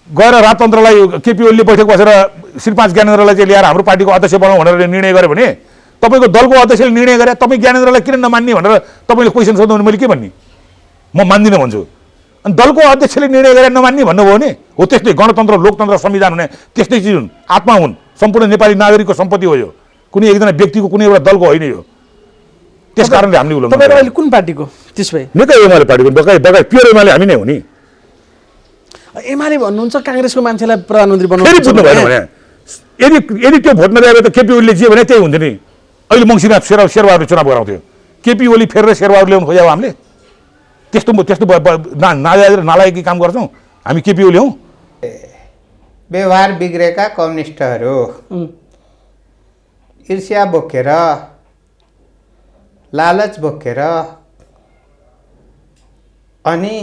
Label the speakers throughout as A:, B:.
A: गएर राजतन्त्रलाई केपी ओलीले बैठक बसेर श्री 5 ज्ञानेन्द्रलाई चाहिँ ल्याएर हाम्रो पार्टीको अध्यक्ष बनाऊ भनेर निर्णय गर्यो भने तपाईँको दलको अध्यक्षले निर्णय गरे तपाईँ ज्ञानेन्द्रलाई किन नमान्ने भनेर तपाईँले क्वेसन सोध्नु भने मैले के भन्ने म मान्दिनँ भन्छु अनि दलको अध्यक्षले निर्णय गरेर नमान्ने भन्नुभयो भने हो त्यस्तै गणतन्त्र लोकतन्त्र संविधान हुने त्यस्तै चिज हुन् आत्मा हुन् सम्पूर्ण नेपाली नागरिकको सम्पत्ति हो यो कुनै एकजना व्यक्तिको कुनै एउटा दलको होइन यो त्यस कारणले हामीले उल्लङ्घन
B: तपाईहरु अहिले कुन पार्टीको त्यसै
A: नेकै एमाले पार्टीको बकाई प्योर एमाले हामी नै हो नि
B: एमाले भन्नुहुन्छ कांग्रेसको मान्छेलाई प्रधानमन्त्री बनाउनु
A: फेरि बुझ्नु भएन भने यदि त्यो भोट नदिए त केपी ओलीले जे भने त्यही हुन्थ्यो नि अहिले मङ्सिरमा शेरबहादुरले चुनाव गराउँथ्यो केपी ओली फेरेर शेरबहादुर ल्याउनु खोज्यो हामीले त्यस्तो नालायकी काम गर्छौँ हामी केपी ओली हौँ
C: व्यवहार बिग्रेका कम्युनिस्टहरू ईर्ष्या बोकेर लालच बोकेर अनि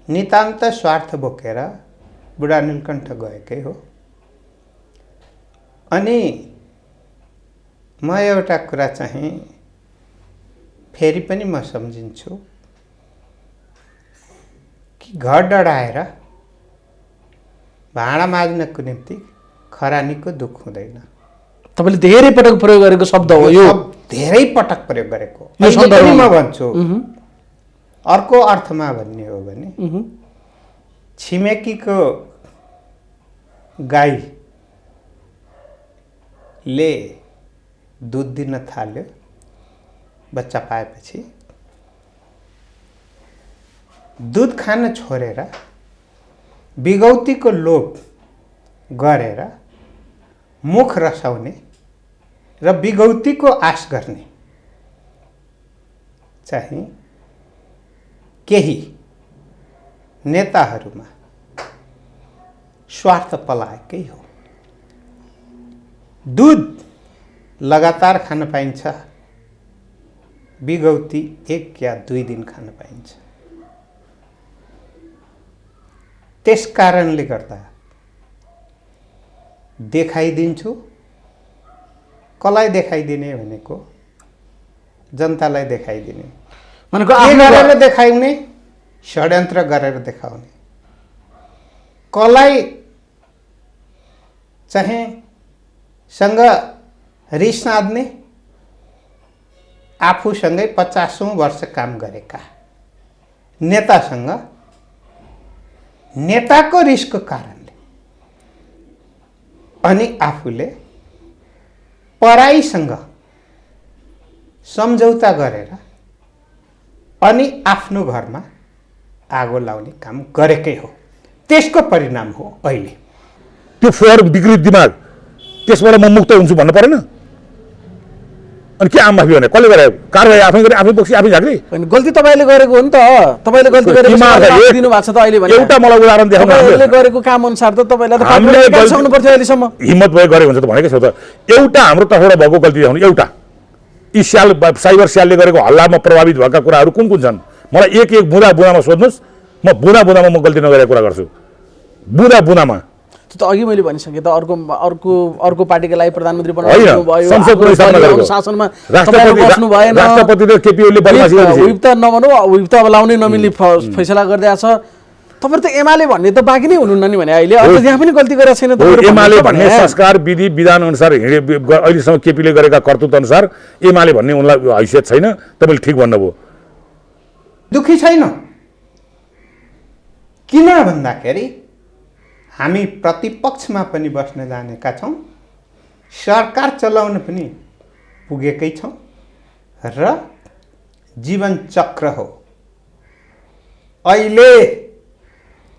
C: नितान्त स्वार्थ बोकेर बुढा नीलकण्ठ गएकै हो। अनि म एउटा कुरा चाहिँ फेरि पनि म सम्झिन्छु कि घर डढाएर भाँडा माझ्नको निम्ति खरानीको दुख हुँदैन।
B: तपाईले धेरै पटक प्रयोग गरेको शब्द हो यो,
C: धेरै पटक प्रयोग गरेको। अहिले पनि म भन्छु अर्को अर्थमा भन्ने हो भने छिमेकीको गाईले दुध दिन थाल्यो बच्चा पाएपछि दुध खान छोडेर बिगौतीको लोभ गरेर मुख रसाउने र बिगौतीको आश गर्ने चाहिँ केही नेताहरूमा स्वार्थ पलाएकै हो। दूध लगातार खान पाइन्छ, बिगौती 1 या 2 दिन खान पाइन्छ। त्यस कारणले गर्दा देखाइदिन्छु। कसलाई देखाइदिने भनेको जनतालाई देखाइदिने भनेको गरेर देखाउने, षड्यन्त्र गरेर देखाउने। कसलाई चाहिँ सँग रिस साध्ने, आफूसँगै 50औं वर्ष काम गरेका नेतासँग नेताको रिसको कारणले अनि आफूले पराईसँग सम्झौता गरेर अनि आफ्नो घरमा आगो लाउने काम गरेकै हो। त्यसको परिणाम हो अहिले
A: त्यो फोहोर विकृत दिमाग। त्यसबाट म मुक्त हुन्छु भन्नु परेन? अनि के आम माफी भने कसले गरे? कारबाही आफै गरे, आफै बक्सी, आफै झाक्री।
B: हैन, गल्ती तपाईले गरेको हो नि त। तपाईले गल्ती गरेको दिनु भएको छ त अहिले भने।
A: एउटा मलाई उदाहरण देखाउनु।
B: तपाईले गरेको काम अनुसार त तपाईलाई त काम सक्नु पर्थ्यो अहिले सम्म।
A: हिम्मत भए गरे हुन्छ त भनेकै छ त। एउटा हाम्रो तर्फबाट भएको गल्ती देखाउनु एउटा। यी साइबर स्यालले गरेको हल्लामा प्रभावित भएका कुराहरू कुन कुन छन्? मलाई एक बुँदामा सोध्नुहोस्। म बुँदामा म गल्ती नगरेको कुरा गर्छु। बुँदामा
B: त अघि मैले भनिसकेँ त अर्को पार्टीको लागि प्रधानमन्त्री बनाउनु भयो, शासनमा बस्नु भएन,
A: राष्ट्रपतिले केपी ओलीले बदमासी गरेछ।
B: विप त नभनौ, विप त अब लाउनै नमिल्ने फैसला गरिदिएको छ। तपाईहरु त एमाले भन्ने त बाँकी नै हुनुहुन्न नि भने अहिले अब त्यहाँ पनि गल्ती गरेको छैन।
A: एमाले भन्ने संस्कार विधि विधान अनुसार अहिलेसम्म केपीले गरेका कर्तृत्व अनुसार एमाले भन्ने उनलाई हैसियत छैन। तपाईले ठिक भन्नुभयो।
C: दुखी छैन। किन भन्दाखेरि हामी प्रतिपक्षमा पनि बस्न जानेका छौँ, सरकार चलाउन पनि पुगेकै छौँ र जीवन चक्र हो। अहिले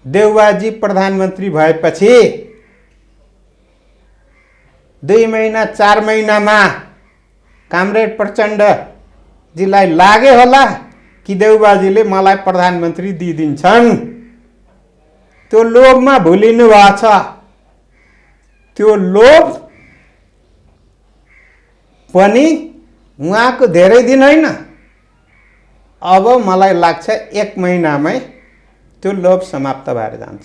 C: देउवाजी प्रधानमन्त्री भएपछि 2 महिना 4 महिनामा कामरेड प्रचण्डजीलाई लागे होला कि देउबाजीले मलाई प्रधानमन्त्री दिइदिन्छन्। त्यो लोभमा भुलिनु भएको छ। त्यो लोभ पनि उहाँको धेरै दिन होइन, अब मलाई लाग्छ 1 महिनामै त्यो लोभ समाप्त भएर जान्छ।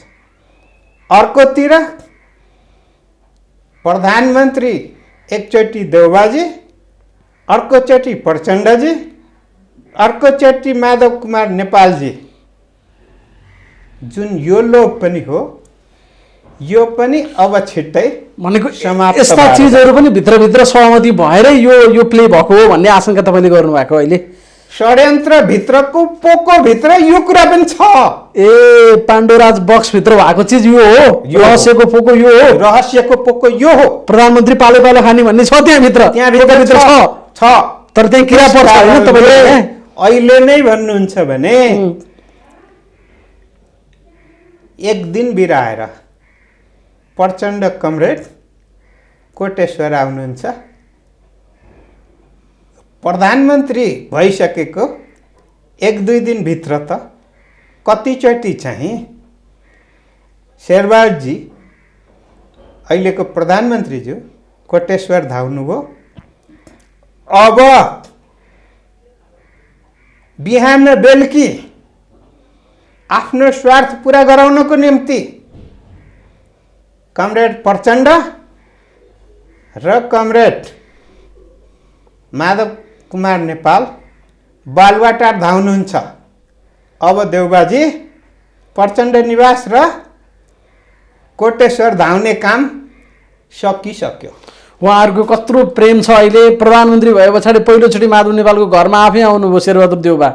C: अर्कोतिर प्रधानमन्त्री एकचोटि देउबाजी, अर्कोचोटि प्रचण्डजी, अर्कोचोटि माधव कुमार नेपालजी। जुन यो लोभ पनि हो यो पनि अब छिट्टै
B: भनेको
C: समाप्त
B: यस्ता
C: भएर
B: चिजहरू पनि भित्रभित्र सहमति भएरै यो प्ले भएको हो भन्ने आशंका तपाईँले गर्नुभएको अहिले।
C: षड्यन्त्र भित्रको पोको भित्र यो कुरा पनि छ।
B: ए पाण्डुराज बक्स भित्र भएको चिज यो हो, रहस्यको पोको यो हो,
C: रहस्यको पोको यो हो।
B: प्रधानमन्त्री पालो पालो खाने भन्ने छ त्यहाँभित्र,
C: त्यहाँभित्र छ।
B: तर त्यहाँ किरा पर्छ होइन तपाईँले
C: अहिले नै भन्नुहुन्छ भने एक दिन बिराएर प्रचण्ड कमरेड कोटेश्वर आउनुहुन्छ। प्रधानमन्त्री भइसकेको 1-2 दिनभित्र त कतिचोटि चाहिँ शेरबहादुरजी अहिलेको प्रधानमन्त्रीज्यू कोटेश्वर धाउनुभयो। अब बिहान बेलुकी आफ्नो स्वार्थ पुरा गराउनको निम्ति कमरेड प्रचण्ड र कमरेड माधव कुमार नेपाल बालुवाटार धाउनुहुन्छ। अब देउबाजी प्रचण्ड निवास र कोटेश्वर धाउने काम सकिसक्यो।
B: उहाँहरूको कत्रो प्रेम छ। अहिले प्रधानमन्त्री भए पछाडि पहिलोचोटि माधव नेपालको घरमा आफै आउनुभयो शेरबहादुर देउबा,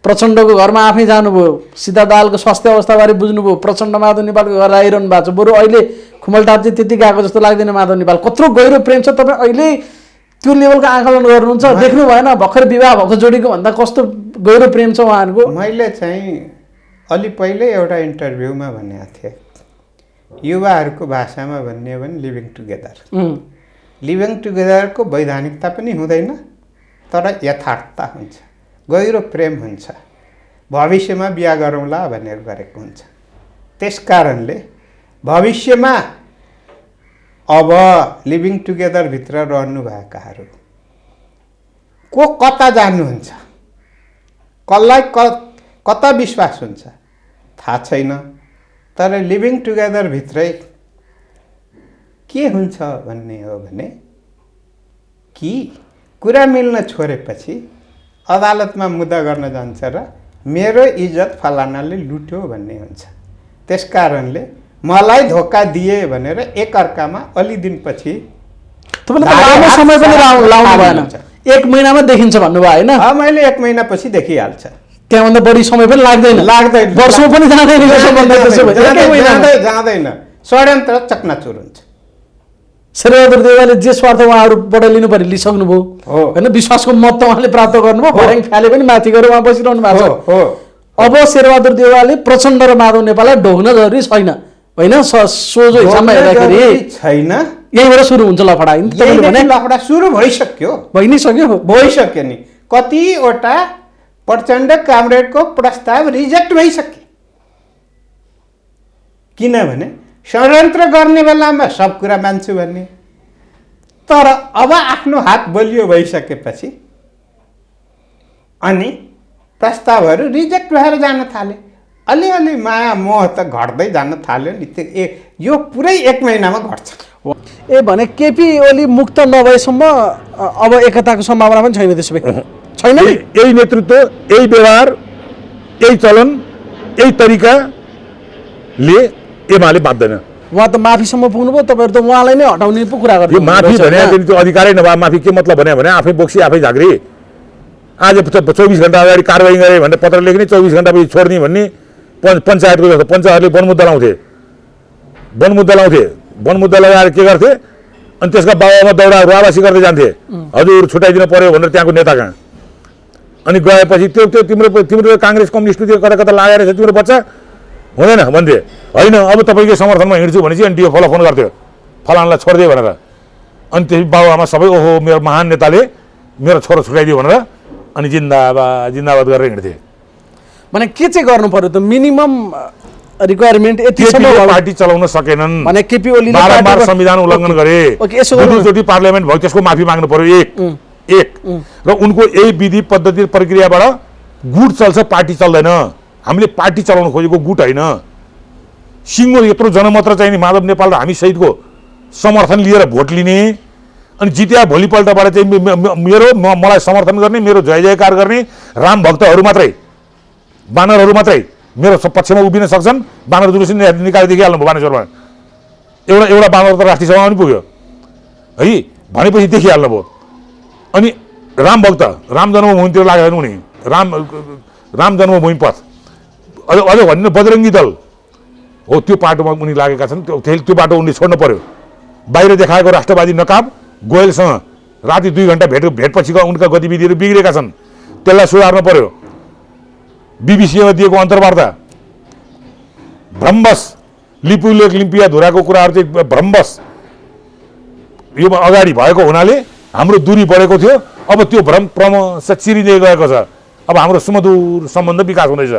B: प्रचण्डको घरमा आफै जानुभयो, सीधा दाहालको स्वास्थ्य अवस्थाबारे बुझ्नुभयो, प्रचण्ड माधव नेपालको घर आइरहनु भएको छ। बरु अहिले खुमलटार चाहिँ त्यति गएको जस्तो लाग्दैन माधव नेपाल। कत्रो गहिरो प्रेम छ। तपाईँ अहिले त्यो लेभलको आकलन गर्नुहुन्छ, देख्नु भएन भर्खर विवाह भएको जोडीको भन्दा कस्तो गहिरो प्रेम छ उहाँहरूको।
C: मैले चाहिँ अलि पहिले एउटा इन्टरभ्यूमा भनेको थिएँ, युवाहरूको भाषामा भन्ने हो भने लिभिङ टुगेदर। लिभिङ टुगेदरको वैधानिकता पनि हुँदैन, तर यथार्थता हुन्छ, गहिरो प्रेम हुन्छ, भविष्यमा बिहा गरौँला भनेर गरेको हुन्छ। त्यस कारणले भविष्यमा अब लिभिङ टुगेदरभित्र रहनुभएकाहरू को कता जानुहुन्छ, कसलाई कता विश्वास हुन्छ थाहा छैन। तर लिभिङ टुगेदरभित्रै के हुन्छ भन्ने हो भने कि कुरा मिल्न छोडेपछि अदालतमा मुद्दा गर्न जान्छ र मेरो इज्जत फलानाले लुट्यो भन्ने हुन्छ। त्यस कारणले मलाई धोका दिए भनेर एकअर्कामा अलि दिनपछि
B: लामो समय पनि लाउनु भएन, 1 महिनामा देखिन्छ भन्नुभयो होइन?
C: मैले 1 महिनापछि देखिहाल्छ।
B: त्यहाँभन्दा बढी समय पनि लाग्दैन, वर्षौँ पनि
C: जाँदैन, षड्यन्त्र चकनाचुर हुन्छ।
B: शेरबहादुर देउवाले जे स्वार्थ उहाँहरूबाट लिनु पर्यो लिइसक्नुभयो होइन, विश्वासको मत त उहाँले प्राप्त गर्नुभयो, फर्याङ फ्याले पनि माथि गएर उहाँ बसिरहनु भएको छ। अब शेरबहादुर देउवाले प्रचण्ड र माधव नेपाललाई ढोग्न जरुरी छैन होइन, सोझो हिसाबमा हेर्दाखेरि
C: छैन।
B: यहीँबाट सुरु हुन्छ लफडा।
C: लफडा सुरु भइसक्यो, भइसक्यो नि। कतिवटा प्रचण्ड कामरेडको प्रस्ताव रिजेक्ट भइसक्यो, किनभने षड्यन्त्र गर्ने बेलामा सब कुरा मान्छु भन्ने। तर अब आफ्नो हात बलियो भइसकेपछि अनि प्रस्तावहरू रिजेक्ट भएर जान थाले। अलिअलि माया मोह त घट्दै जान थाल्यो नि। यो पुरै 1 महिनामा घट्छ।
B: ए भने केपी ओली मुक्त नभएसम्म अब एकताको सम्भावना पनि छैन त्यसो भए? छैन।
A: यही नेतृत्व, यही व्यवहार, यही चलन, यही तरिकाले एमाले बाँध्दैन।
B: उहाँ त माफीसम्म पुग्नुभयो, तपाईँहरू त उहाँलाई नै हटाउने पो कुरा गर्नु।
A: यो माफी भने त्यो अधिकारै नभए माफी के मतलब भने आफै बोक्सी आफै झाँक्री। आज 24 घण्टा अगाडि कारवाही गरे भनेर पत्र लेख्ने, 24 घण्टापछि छोड्ने भन्ने पञ्चायतको जस्तो। पञ्चायतले वनमुद्दा लाउँथे, वनमुद्दा लगाएर के गर्थे अनि त्यसका बाबामा दौडा रुवाबासी गर्दै जान्थे, हजुर छुट्याइदिनु पर्यो भनेर त्यहाँको नेता कहाँ। अनि गएपछि त्यो तिम्रो काङ्ग्रेस कम्युनिस्ट कता कता लागेर छ तिम्रो बच्चा हुँदैन भन्थे। होइन अब तपाईँको समर्थनमा हिँड्छु भनेपछि अनि डिओ फोन गर्थ्यो फलानलाई छोडिदियो भनेर। अनि त्यसपछि बाबुआमा सबै ओहो मेरो महान नेताले मेरो छोरो छुट्याइदियो भनेर अनि जिन्दाबाद गरेर हिँड्थे।
B: भने के चाहिँ गर्नु पर्यो त? मिनिमम रिक्वायरमेन्ट यतिसम्म
A: पार्टी चलाउन सकेनन्
B: भने केपी ओलीले
A: बारम्बार संविधान उल्लङ्घन गरे, दुईचोटि पार्लियामेन्ट भयो, त्यसको माफी माग्नु पर्यो एक र उनको यही विधि पद्धति प्रक्रियाबाट गुट चल्छ, पार्टी चल्दैन। हामीले पार्टी चलाउन खोजेको गुट होइन। सिङ्गो यत्रो जनमत चाहिने माधव नेपाल र हामी सहितको समर्थन लिएर भोट लिने अनि जित्या भोलिपल्टबाट चाहिँ मलाई समर्थन गर्ने, मेरो जय जयकार गर्ने राम भक्तहरू मात्रै, बानरहरू मात्रै मेरो पक्षमा उभिन सक्छन्। बानर जुलुस निकालिदिइहाल्नु भयो बानेश्वरमा, एउटा बाँदर त राष्ट्रिय सभामा पनि पुग्यो है भनेपछि देखिहाल्नु भयो। अनि राम भक्त राम जन्मभूमितिर लागेको उनी राम जन्मभूमि पथ अझ भन्नु बजरङ्गी दल हो, त्यो बाटोमा उनी लागेका छन्। त्यो बाटो उनले छोड्नु पर्यो। बाहिर देखाएको राष्ट्रवादी नकाब गोयलसँग राति 2 घण्टा भेटपछिका उनका गतिविधिहरू बिग्रेका छन्, त्यसलाई सुधार्नु पर्यो। बिबिसीमा दिएको अन्तर्वार्ता भ्रमवश, लिपुलेख लिम्पिया धुराको कुराहरू चाहिँ भ्रमवश यो अगाडि भएको हुनाले हाम्रो दूरी बढेको थियो। अब त्यो भ्रम क्रमशः चिरिँदै गएको छ। अब हाम्रो सुमधुर सम्बन्ध विकास हुँदैछ।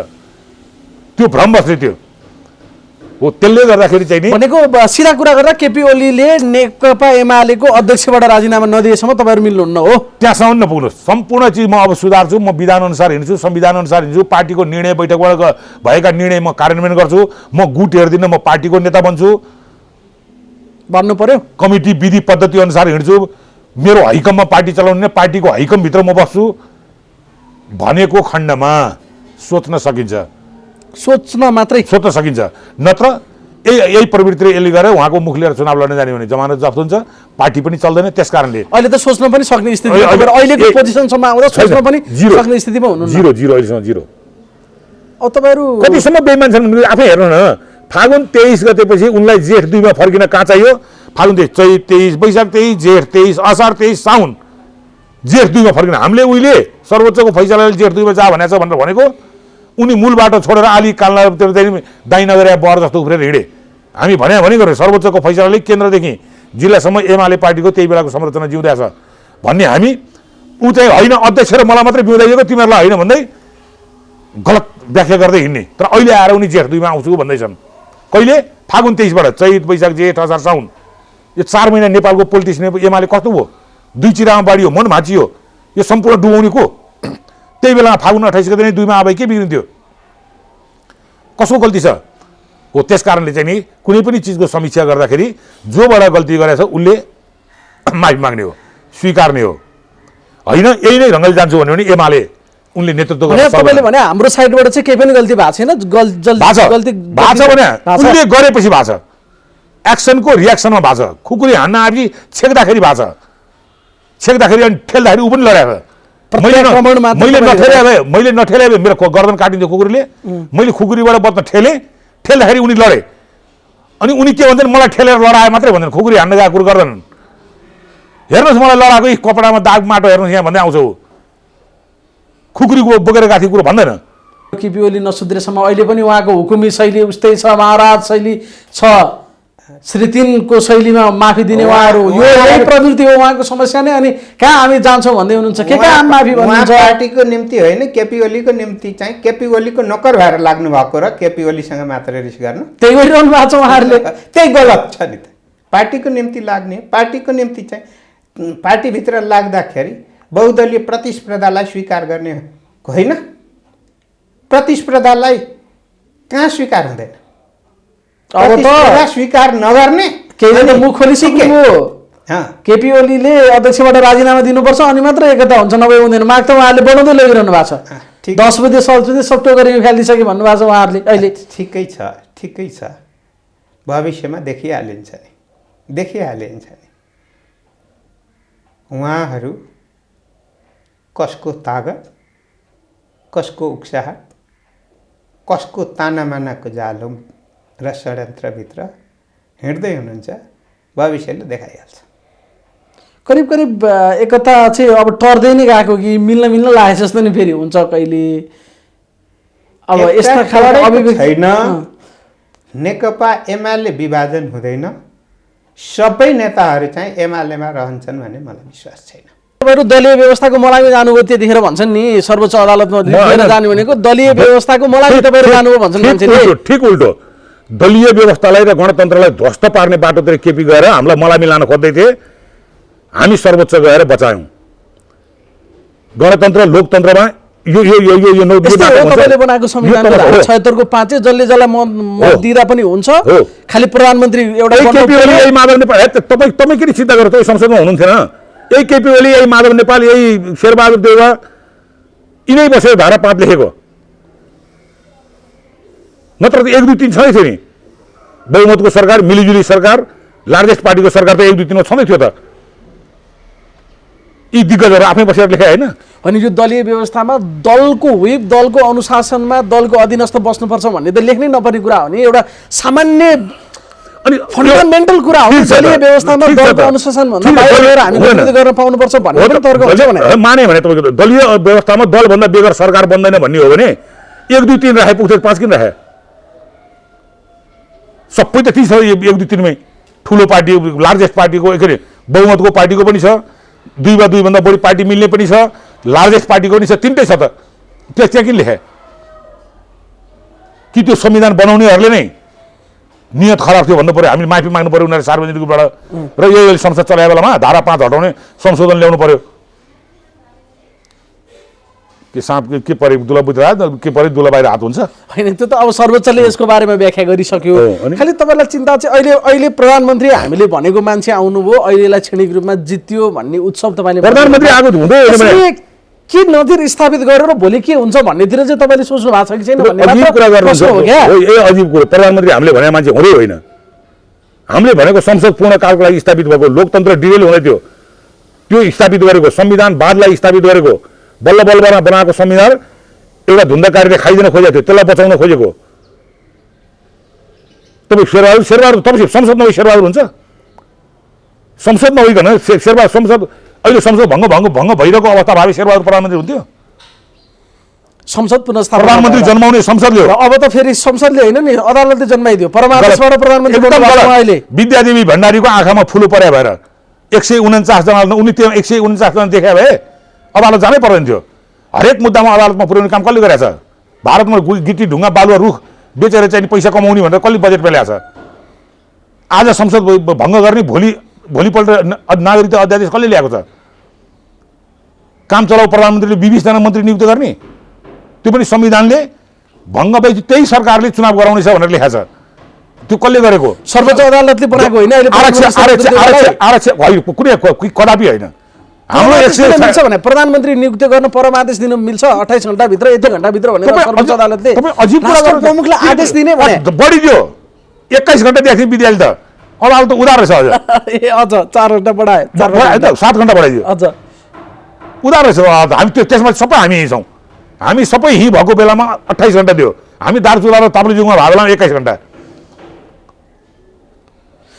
A: त्यो भ्रमवशले त्यो हो। त्यसले गर्दाखेरि चाहिँ नि
B: भनेको सिधा कुरा गर्दा केपी ओलीले नेकपा एमालेको अध्यक्षबाट राजीनामा नदिएसम्म तपाईँहरू मिल्नुहुन्न हो?
A: त्यहाँसम्म नपुग्नु। सम्पूर्ण चिज म अब सुधार्छु, म विधान अनुसार हिँड्छु, संविधान अनुसार हिँड्छु, पार्टीको निर्णय बैठकबाट भएका निर्णय म कार्यान्वयन गर्छु, म गुट हेर्दिनँ, म पार्टीको नेता बन्छु,
B: भन्नु पर्यो।
A: कमिटी विधि पद्धति अनुसार हिँड्छु, मेरो हैकममा पार्टी चलाउने, पार्टीको हैकमभित्र म बस्छु भनेको खण्डमा सोच्न सकिन्छ,
B: सोच्न मात्रै
A: सोच्न सकिन्छ। नत्र यही प्रवृत्तिले यसले गरेर उहाँको मुख लिएर चुनाव लड्न जाने भने जमानत जफ्त हुन्छ, पार्टी पनि चल्दैन। त्यस कारणले
B: अहिले त सोच्न पनि सक्ने स्थिति, अहिलेको पोजिसनसम्म आउँदा सोच्न पनि सक्ने स्थितिमा हुनुहुन्छ।
A: जिरो अहिलेसम्म जिरो।
B: अब तपाईँहरू
A: कतिसम्म बेइमान छन् आफै हेर्नु न। फागुन 23 गतेपछि उनलाई जेठ 2 मा फर्किन कहाँ चाहियो? फागुन 23, चैत 23, वैशाख 23, जेठ 23, असार 23, साउन, जेठ 2 मा फर्किन। हामीले उहिले सर्वोच्चको फैसलाले जेठ 2 मा जा भनेको छ भनेर भनेको उनी मूल बाटो छोडेर आली कालनातिर दाइ नगरे बर जस्तो उफ्रेर हिँडे। हामी भने गरे सर्वोच्चको फैसलाले केन्द्रदेखि जिल्लासम्म एमाले पार्टीको त्यही बेलाको संरचना जिउँदैछ भन्ने हामी ऊ चाहिँ होइन अध्यक्ष र मलाई मात्रै बिउँदैको तिमीहरूलाई होइन भन्दै गलत व्याख्या गर्दै हिँड्ने। तर अहिले आएर उनी जेठ 2 मा आउँछु भन्दैछन्। कहिले? फागुन 23 बाट चैत वैशाख जेठ असार साउन, यो 4 महिना नेपालको पोलिटिक्स एमाले कस्तो भयो? 2 चिरामा बाढियो, मन भाँचियो, यो सम्पूर्ण डुबाउने को? त्यही बेला फागुन 28 गते नै 2 मा आए के बिग्रिन्थ्यो? कसको गल्ती छ हो? त्यस कारणले चाहिँ नि कुनै पनि चिजको समीक्षा गर्दाखेरि जोबाट गल्ती गरेछ उसले माफी माग्ने हो, स्वीकार्ने हो। होइन यही नै ढङ्गले जान्छु भन्यो भने एमाले उनले नेतृत्व
B: भने तपाईँले भने हाम्रो साइडबाट चाहिँ केही पनि गल्ती भएको छैन, गल्ती
A: भएको छ भने उनले गरेपछि भएको छ, एक्सनको रियाक्सनमा भएको छ। खुकुरी हान्न आएपछि छेक्दाखेरि भएको छ, छेक्दाखेरि अनि ठेल्दाखेरि ऊ पनि लडेको छ। मैले नठेले भए मेरो गर्दन काटिन्थ्यो कुकुरीले। मैले खुकुरीबाट बत्न ठेल्दाखेरि उनी लडे। अनि उनी के भन्छन्? मलाई ठेलेर लडाए मात्रै भन्छन्, खुकुरी हान्न गएको कुरो गर्दैनन्। हेर्नुहोस् मलाई लडाएको कपडामा दाग माटो हेर्नुहोस् यहाँ भन्दै आउँछ ऊ। खुकुरीको बोकेर गएको कुरो भन्दैन।
B: केपी ओली नसुध्रेसम्म अहिले पनि उहाँको हुकुमी शैली उस्तै छ, महाराज शैली छ, श्री 3 को शैलीमा माफी दिने उहाँहरू, यो यही प्रवृत्ति हो उहाँको समस्या नै। अनि कहाँ हामी जान्छौँ भन्दै हुनुहुन्छ, के कहाँ माफी भन्नुहुन्छ?
C: पार्टीको निम्ति होइन, केपी ओलीको निम्ति चाहिँ केपी ओलीको नोकर भएर लाग्नु भएको र केपी ओलीसँग मात्र रिस गर्नु,
B: त्यही गरिरहनु भएको छ उहाँहरूले।
C: त्यही गलत छ नि त। पार्टीको निम्ति लाग्ने, पार्टीको निम्ति चाहिँ पार्टीभित्र लाग्दाखेरि बहुदलीय प्रतिस्पर्धालाई स्वीकार गर्ने होइन। प्रतिस्पर्धालाई कहाँ स्वीकार हुँदैन?
B: अब त
C: स्वीकार नगर्ने
B: केही मुख खोलिसक्नुभयो। केपी ओलीले अध्यक्षबाट राजीनामा दिनुपर्छ अनि मात्र एकता हुन्छ, नभए हुँदैन। माग त उहाँहरूले बढाउँदै लगिरहनु भएको छ। 10 बजे सल्चुँदै सट्टो गरेर फालिदिइसके भन्नुभएको छ उहाँहरूले अहिले।
C: ठिकै छ, ठिकै छ, भविष्यमा देखिहालिन्छ नि उहाँहरू कसको तागत, कसको उक्साहट, कसको तानामानाको जालो र षड्यन्त्रभित्र हिँड्दै हुनुहुन्छ, भविष्यले देखाइहाल्छ।
B: करिब एकता चाहिँ अब टर्दै नै गएको कि मिल्न लागेको जस्तो नि फेरि हुन्छ कहिले। अब यस्ता खालको अभिव्यक्ति
C: छैन। नेकपा एमाले विभाजन हुँदैन, सबै नेताहरू चाहिँ एमालेमा रहन्छन् भन्ने मलाई विश्वास छैन।
B: तपाईँहरू दलीय व्यवस्थाको मलामी जानुभयो त्यतिखेर भन्छन् नि, सर्वोच्च अदालतमा लिएर जाने भनेको दलीय व्यवस्थाको मलामी तपाईँहरू जानुभयो भन्छन् मान्छेले।
A: ठिक उल्टो, दलीय व्यवस्थालाई र गणतन्त्रलाई ध्वस्त पार्ने बाटोतिर केपी गएर हामीलाई मलामी लान खोज्दै थिए। हामी सर्वोच्च गएर बचायौँ। गणतन्त्र लोकतन्त्रमा यो
B: तपाईँले बनाएको संविधानको 76 को 5 जसले जसलाई मत दिँदा पनि हुन्छ, खालि प्रधानमन्त्री एउटा
A: केपी ओली यही माधव नेपाल। तपाईँ किन चिन्ता गर्नु? तपाईँ संसदमा हुनुहुन्थेन। यही केपी ओली, यही माधव नेपाल, यही शेरबहादुर देउवा, यिनै बसेर धारा 5 लेखेको। नत्र त 1, 2, 3 छँदै थियो नि। बहुमतको सरकार, मिलिजुली सरकार, लार्जेस्ट पार्टीको सरकार त 1 2 3 छँदै थियो त। यी दिग्गजहरू आफै बसेर लेखे होइन।
B: अनि यो दलीय व्यवस्थामा दलको व्हिप, दलको अनुशासनमा दलको अधीनस्थ बस्नुपर्छ भन्ने त लेख्नै नपर्ने कुरा हो नि। एउटा सामान्य
A: अनि
B: फन्डामेन्टल कुरा हो नि। दलीय व्यवस्थामा दलको अनुशासन भन्दा बाहिर गएर हामी नेतृत्व गर्न पाउनुपर्छ भन्ने पनि तर्क हुन्छ भने
A: माने भने तपाईँको दलीय व्यवस्थामा दलभन्दा बेगर सरकार बन्दैन भन्ने हो भने 1 2 3 राखे पुग्छ, 5 किन राखे? सबै त ती छ 1 2 3 मै। ठुलो पार्टी, लार्जेस्ट पार्टीको के अरे बहुमतको पार्टीको पनि छ, 2 वा 2 भन्दा बढी पार्टी मिल्ने पनि छ, लार्जेस्ट पार्टीको पनि छ, तिनटै छ त। त्यहाँ किन लेखे? कि त्यो संविधान बनाउनेहरूले नै नियत खराब थियो भन्नु पर्यो, हामीले माफी माग्नु पर्यो उनीहरू सार्वजनिक रूपबाट, र यो संसद चलाए बेलामा धारा 5 हटाउने संशोधन ल्याउनु पर्यो। के साँप के परे दुला बुझ्दा के परे दुला बाहिर हात हुन्छ?
B: होइन, त्यो त अब सर्वोच्चले यसको बारेमा व्याख्या गरिसक्यो। खालि तपाईँलाई चिन्ता चाहिँ अहिले प्रधानमन्त्री हामीले भनेको मान्छे आउनुभयो, अहिलेलाई क्षणिक रूपमा जित्यो भन्ने उत्सव तपाईँले
A: प्रधानमन्त्री आएको हुँदै
B: के नजिर स्थापित गरेर भोलि के हुन्छ भन्नेतिर चाहिँ तपाईँले सोच्नु भएको छ कि छैन भन्ने
A: अजीब कुरा गर्नुहुन्छ। अजीब कुरा। प्रधानमन्त्री हामीले भने मान्छे हुँदै होइन। हामीले भनेको संसद पूर्णकालको लागि स्थापित भएको, लोकतन्त्र डिरेल हुँदै थियो, त्यो स्थापित गरेको, संविधानवादलाई स्थापित गरेको, बल्ल बल्लमा बनाएको संविधान एउटा धुन्दाकारीले खाइदिन खोजेको थियो, त्यसलाई बचाउन खोजेको। तपाईँ शेरबहादुर तपाईँ संसद नभई शेरबहादुर हुन्छ? संसद नभइकन शेरबहादुर संसद अहिले संसद भङ्ग भइरहेको अवस्था भावी शेरबहादुर प्रधानमन्त्री हुन्थ्यो?
B: संसद पुनर्स्थापना
A: प्रधानमन्त्री जन्माउने संसदले हो।
B: अब त फेरि संसदले होइन नि, अदालतले जन्माइदियो। परमादेशबाट प्रधानमन्त्री अहिले
A: विद्यादेवी भण्डारीको आँखामा फुलो पर्या भएर 149 जना, उनी त्यो 149 जना देखा भए अदालत जानै पर्दैन थियो। हरेक मुद्दामा अदालतमा पुर्याउने काम कसले गरेछ? भारतमा गिटी ढुङ्गा बालुवा रुख बेचेर चाहिँ पैसा कमाउने भनेर कसले बजेट पेल्याएको छ? आज संसद भङ्ग गर्ने, भोलिपल्ट नागरिकता अध्यादेश कसले ल्याएको छ? काम चलाउ प्रधानमन्त्रीले 20 जना मन्त्री नियुक्त गर्ने, त्यो पनि संविधानले भङ्ग भएपछि त्यही सरकारले चुनाव गराउनेछ भनेर लेखाएको छ। त्यो कसले गरेको?
B: सर्वोच्च अदालतले बनाएको होइन।
A: आरक्षण कुनै कदापि होइन। हाम्रो
B: मिल्छ भने प्रधानमन्त्री नियुक्त गर्न परमादेश दिन मिल्छ 28 घण्टाभित्र, 1 घण्टाभित्र भनेर सर्वोच्च अदालतले
A: अजीब कुरा
B: प्रमुखलाई आदेश दिने भने
A: बढी दियो। 21 घण्टा दिएको थियो विद्यालय, त अदालत त उदार रहेछ।
B: ए अझ 4 घण्टा बढाए,
A: 7 घण्टा बढाइदियो,
B: अझ
A: उदार रहेछ। हामी त्यसमा सबै हामी यहीँ छौँ। हामी सबै यहीँ भएको बेलामा 28 घण्टा दियो। हामी दार्चुला र ताप्लेजुङमा भएको बेलामा 21 घण्टा।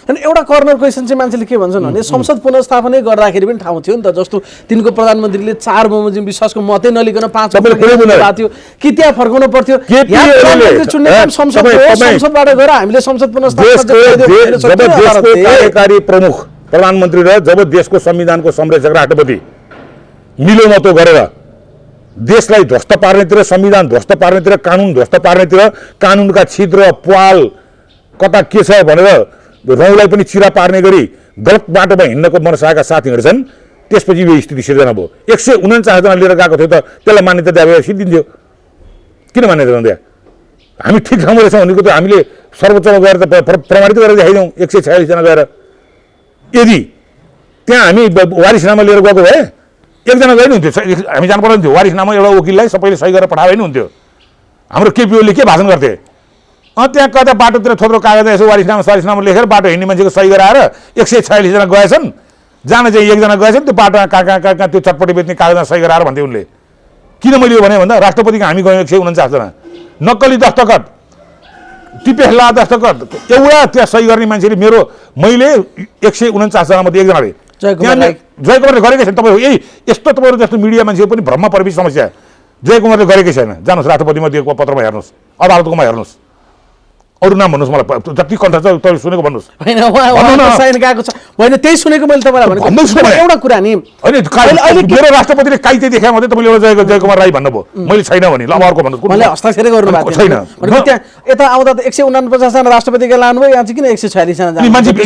B: अनि एउटा कर्नर क्वेसन चाहिँ मान्छेले के भन्छन् भने संसद पुनर्स्थापनै गर्दाखेरि पनि ठाउँ थियो नि त। जस्तो तिनको प्रधानमन्त्रीले 4 बमोजिम विश्वासको मतै नलिकन 5 थियो कि त्यहाँ फर्काउनु पर्थ्यो। संसदबाट गएर हामीले संसद
A: कार्यकारी प्रमुख प्रधानमन्त्री र जब देशको संविधानको संरक्षक राष्ट्रपति मिलोमतो गरेर देशलाई ध्वस्त पार्नेतिर, संविधान ध्वस्त पार्नेतिर, कानुन ध्वस्त पार्नेतिर, कानुनका छिद्र पाल कता के छ भनेर रौँलाई पनि चिरा पार्ने गरी गलत बाटोमा हिँड्नको मनसाका साथ हिँड्छन्। त्यसपछि यो स्थिति सिर्जना भयो। 149 जना लिएर गएको थियो त त्यसलाई मान्यता दिए सिद्धिन्थ्यो। किन मान्यता नदिए? हामी ठिक ठाउँमा रहेछौँ भनेको त हामीले सर्वोच्चमा गएर त प्रमाणित गरेर देखाइदिउँ। 146 जना गएर यदि त्यहाँ हामी वारिसनामा लिएर गएको भए एकजना गए नि हुन्थ्यो, हामी जानु पर्दैन थियो। वारिसनामा एउटा वकिललाई सबैले सही गरेर पठाए नि हुन्थ्यो। हाम्रो केपी ओलीले के भाषण गर्थे? त्यहाँ कता बाटोतिर थोत्रो कागज यसो वारिसनामा सरिसनामा लेखेर बाटो हिँड्ने मान्छेको सही गराएर 146 जना गएछन्। जान चाहिँ एकजना गएछन्, त्यो बाटोमा कहाँ त्यो चटपटी बेच्ने कागजमा सही गराएर भन्थे उनले। किन मैले यो भने भन्दा राष्ट्रपतिको हामी गयौँ 149 जना, नक्कली दस्तखत, टिपेहला दस्तखत, एउटा त्यहाँ सही गर्ने मान्छेले मैले 149 जनामध्ये एकजना रे जयकुमारले गरेकै छैन। तपाईँ यही यस्तो तपाईँहरू जस्तो मिडिया मान्छे पनि भ्रममा परेपछि समस्या। जयकुमारले गरेकै छैन। जानुहोस् राष्ट्रपतिमा दिएको पत्रमा हेर्नुहोस्, अदालतकोमा हेर्नुहोस्, अरू नाम भन्नुहोस् मलाई, जति कन्था छ तपाईँ सुनेको भन्नुहोस्।
B: होइन त्यही सुनेको मैले तपाईँलाई एउटा कुरा नि
A: मेरो राष्ट्रपतिले काइते देखाए मात्रै तपाईँले एउटा जयकुमार राई भन्नुभयो, मैले छैन भने ल अर्को भन्नुहोस्।
B: मैले हस्ताक्षरै गर्नुभएको
A: छैन।
B: त्यहाँ यता आउँदा त 149 जना राष्ट्रपतिका लानुभयो, यहाँ चाहिँ किन 146 जना
A: मान्छे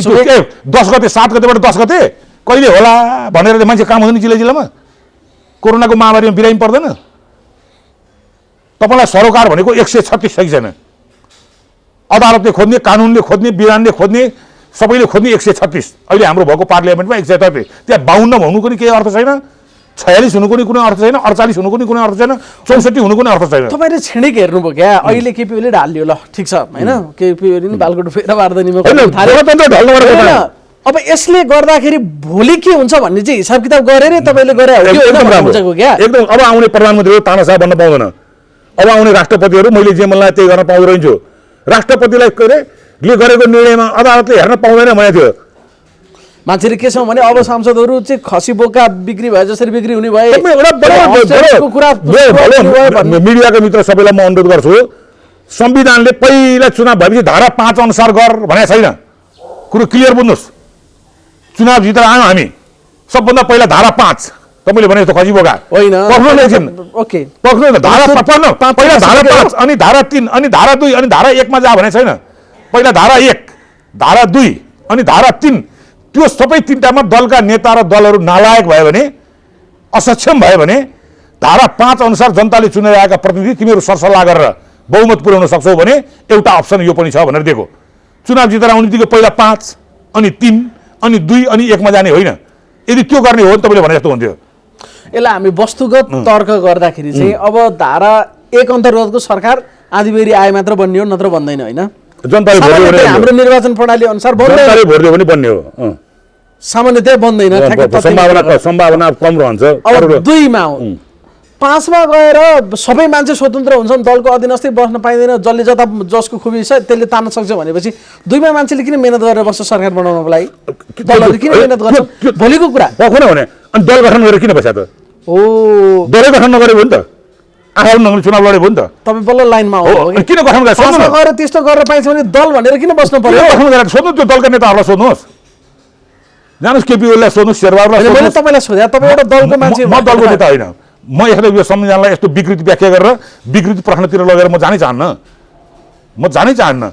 A: 10 गते 7 गतेबाट 10 गते कहिले होला भनेर मान्छे काम हुँदैन जिल्ला जिल्लामा। कोरोनाको महामारीमा बिरामी पर्दैन। तपाईँलाई सरोकार भनेको 136 सही छैन। अदालतले खोज्ने, कानुनले खोज्ने, विधानले खोज्ने, सबैले खोज्ने 136। अहिले हाम्रो भएको पार्लियामेन्टमा 133। त्यहाँ 52 हुनुको नि केही अर्थ छैन। 46 हुनुको नि कुनै अर्थ छैन, 48 हुनुको नि कुनै अर्थ छैन, 64 हुनुको नि अर्थ छैन।
B: तपाईँले छिणिक हेर्नुभयो क्या, अहिले केपी ओलीले ढालियो ल ठिक छ होइन, केपी ओली नि बालकोट फेर बार्दनीमा
A: गणतन्त्र ढल्न गरेको
B: अब यसले गर्दाखेरि भोलि के हुन्छ भन्ने चाहिँ हिसाब किताब गरेरै तपाईँले गरे हो कि होइन भन्ने बुझेको क्या।
A: एकदम अब आउने प्रधानमन्त्रीहरू तानाशाह बन्न पाउँदैन, अब आउने राष्ट्रपतिहरू मैले जे मन लाग्यो त्यही गर्न पाउँदो रहन्छु। राष्ट्रपतिलाई गरेको निर्णयमा अदालतले हेर्न पाउँदैन भनेको थियो।
B: मान्छेले के छ भने अब सांसदहरू चाहिँ खसी बोका बिक्री भए जसरी बिक्री हुने भए
A: मिडियाको मित्र सबैलाई म अनुरोध गर्छु, संविधानले पहिला चुनाव भएपछि धारा 5 अनुसार गर भनेको छैन। कुरो क्लियर बुझ्नुहोस्, चुनाव जितेर आयौँ हामी, सबभन्दा पहिला धारा 5 तपाईँले भने जस्तो खसी बोका
B: होइन
A: ओके पक्नु धारा पहिला धारा 5 अनि धारा 3 अनि धारा 2 अनि धारा 1 मा जा भने छैन। पहिला धारा 1, धारा 2 अनि धारा 3, त्यो सबै तीनटामा दलका नेता र दलहरू नालायक भयो भने, असक्षम भयो भने धारा 5 अनुसार जनताले चुनेर आएका प्रतिनिधि तिमीहरू सरसल्लाह गरेर बहुमत पुर्याउन सक्छौ भने एउटा अप्सन यो पनि छ भनेर दिएको। चुनाव जितेर आउने बित्तिकै पहिला 5 अनि 3 अनि 2 अनि 1 मा जाने होइन। यदि त्यो गर्ने हो भने तपाईँले भने जस्तो हुन्थ्यो।
B: यसलाई हामी वस्तुगत तर्क गर्दाखेरि चाहिँ अब धारा 1 अन्तर्गतको सरकार आधीबेरी आए मात्र बन्ने हो, नत्र बन्दैन होइन।
A: जनताले
B: हाम्रो निर्वाचन प्रणाली अनुसार
A: भोट पनि बन्ने हो,
B: सामान्यतया बन्दैन,
A: सम्भावना कम रहन्छ।
B: अब 2 मा हो, 5 मा गएर सबै मान्छे स्वतन्त्र हुन्छन्, दलको अधीनस्थै बस्न पाइँदैन, जसले जता जसको खुबी छ त्यसले तान्न सक्छ भनेपछि 2 मा मान्छेले किन मेहनत गरेर बस्छ सरकार बनाउनको लागि? दलहरूले किन मेहनत गर्छ? भोलिको कुरा
A: भने अनि दल गठन गरेर किन बस्या त?
B: हो,
A: दलै गठन नगरेको हो नि त, आफू नगरी चुनाव लडेको हो नि त।
B: तपाईँ बल्ल लाइनमा हो
A: किन गठन गरेर
B: गएर त्यस्तो गरेर पाइन्छ भने दल भनेर किन बस्नु पर्यो?
A: गठन गरेर सोध्नु, त्यो दलका नेताहरूलाई सोध्नुहोस्, जानुहोस् केपी ओलीलाई सोध्नुहोस्, शेरबहादुरलाई
B: मैले
A: सोध्नुहोस्।
B: तपाईँलाई सोधेँ, तपाईँ एउटा दलको मान्छे।
A: म दलको नेता होइन, म यसरी यो संविधानलाई यस्तो विकृति व्याख्या गरेर विकृति प्रश्नतिर लगेर म जानै चाहन्न।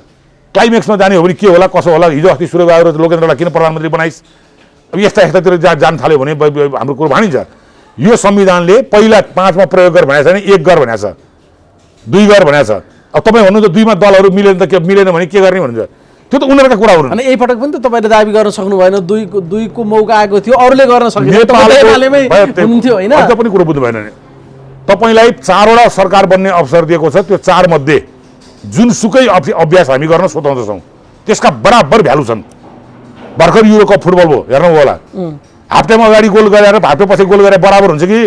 A: क्लाइमेक्समा जाने हो भने के होला कसो होला, हिजो अस्ति सूर्यबहादुर लोकेन्द्रलाई किन प्रधानमन्त्री बनाइस्, अब यस्तातिर जान थाल्यो भने हाम्रो कुरो भनिन्छ। यो संविधानले पहिला 5 मा प्रयोग गर भनेको छैन, 1 गर भनेको छ, 2 गर भनेको छ। अब तपाईँ भन्नुहुन्छ 2 मा दलहरू मिलेन त के मिलेन भने के गर्ने भन्नुहुन्छ, त्यो त उनीहरूका कुरा हुन्।
B: अनि यही पटक पनि त तपाईँले दाबी गर्न सक्नु भएन, 2 को मौका आएको थियो, अरूले गर्न सकेन, हुन्थ्यो होइन।
A: अझ पनि कुरो बुझ्नु भएन नि, तपाईँलाई 4 वटा सरकार बन्ने अवसर दिएको छ, त्यो 4 मध्ये जुनसुकै अभ्यास हामी गर्न स्वतन्त्र छौँ, त्यसका बराबर भ्यालु छन्। भर्खर युरो कप फुटबल भयो, हेर्नु होला, हाफ टाइम अगाडि गोल गरेर हाफ टाइम पछि गोल गरेर बराबर हुन्छ कि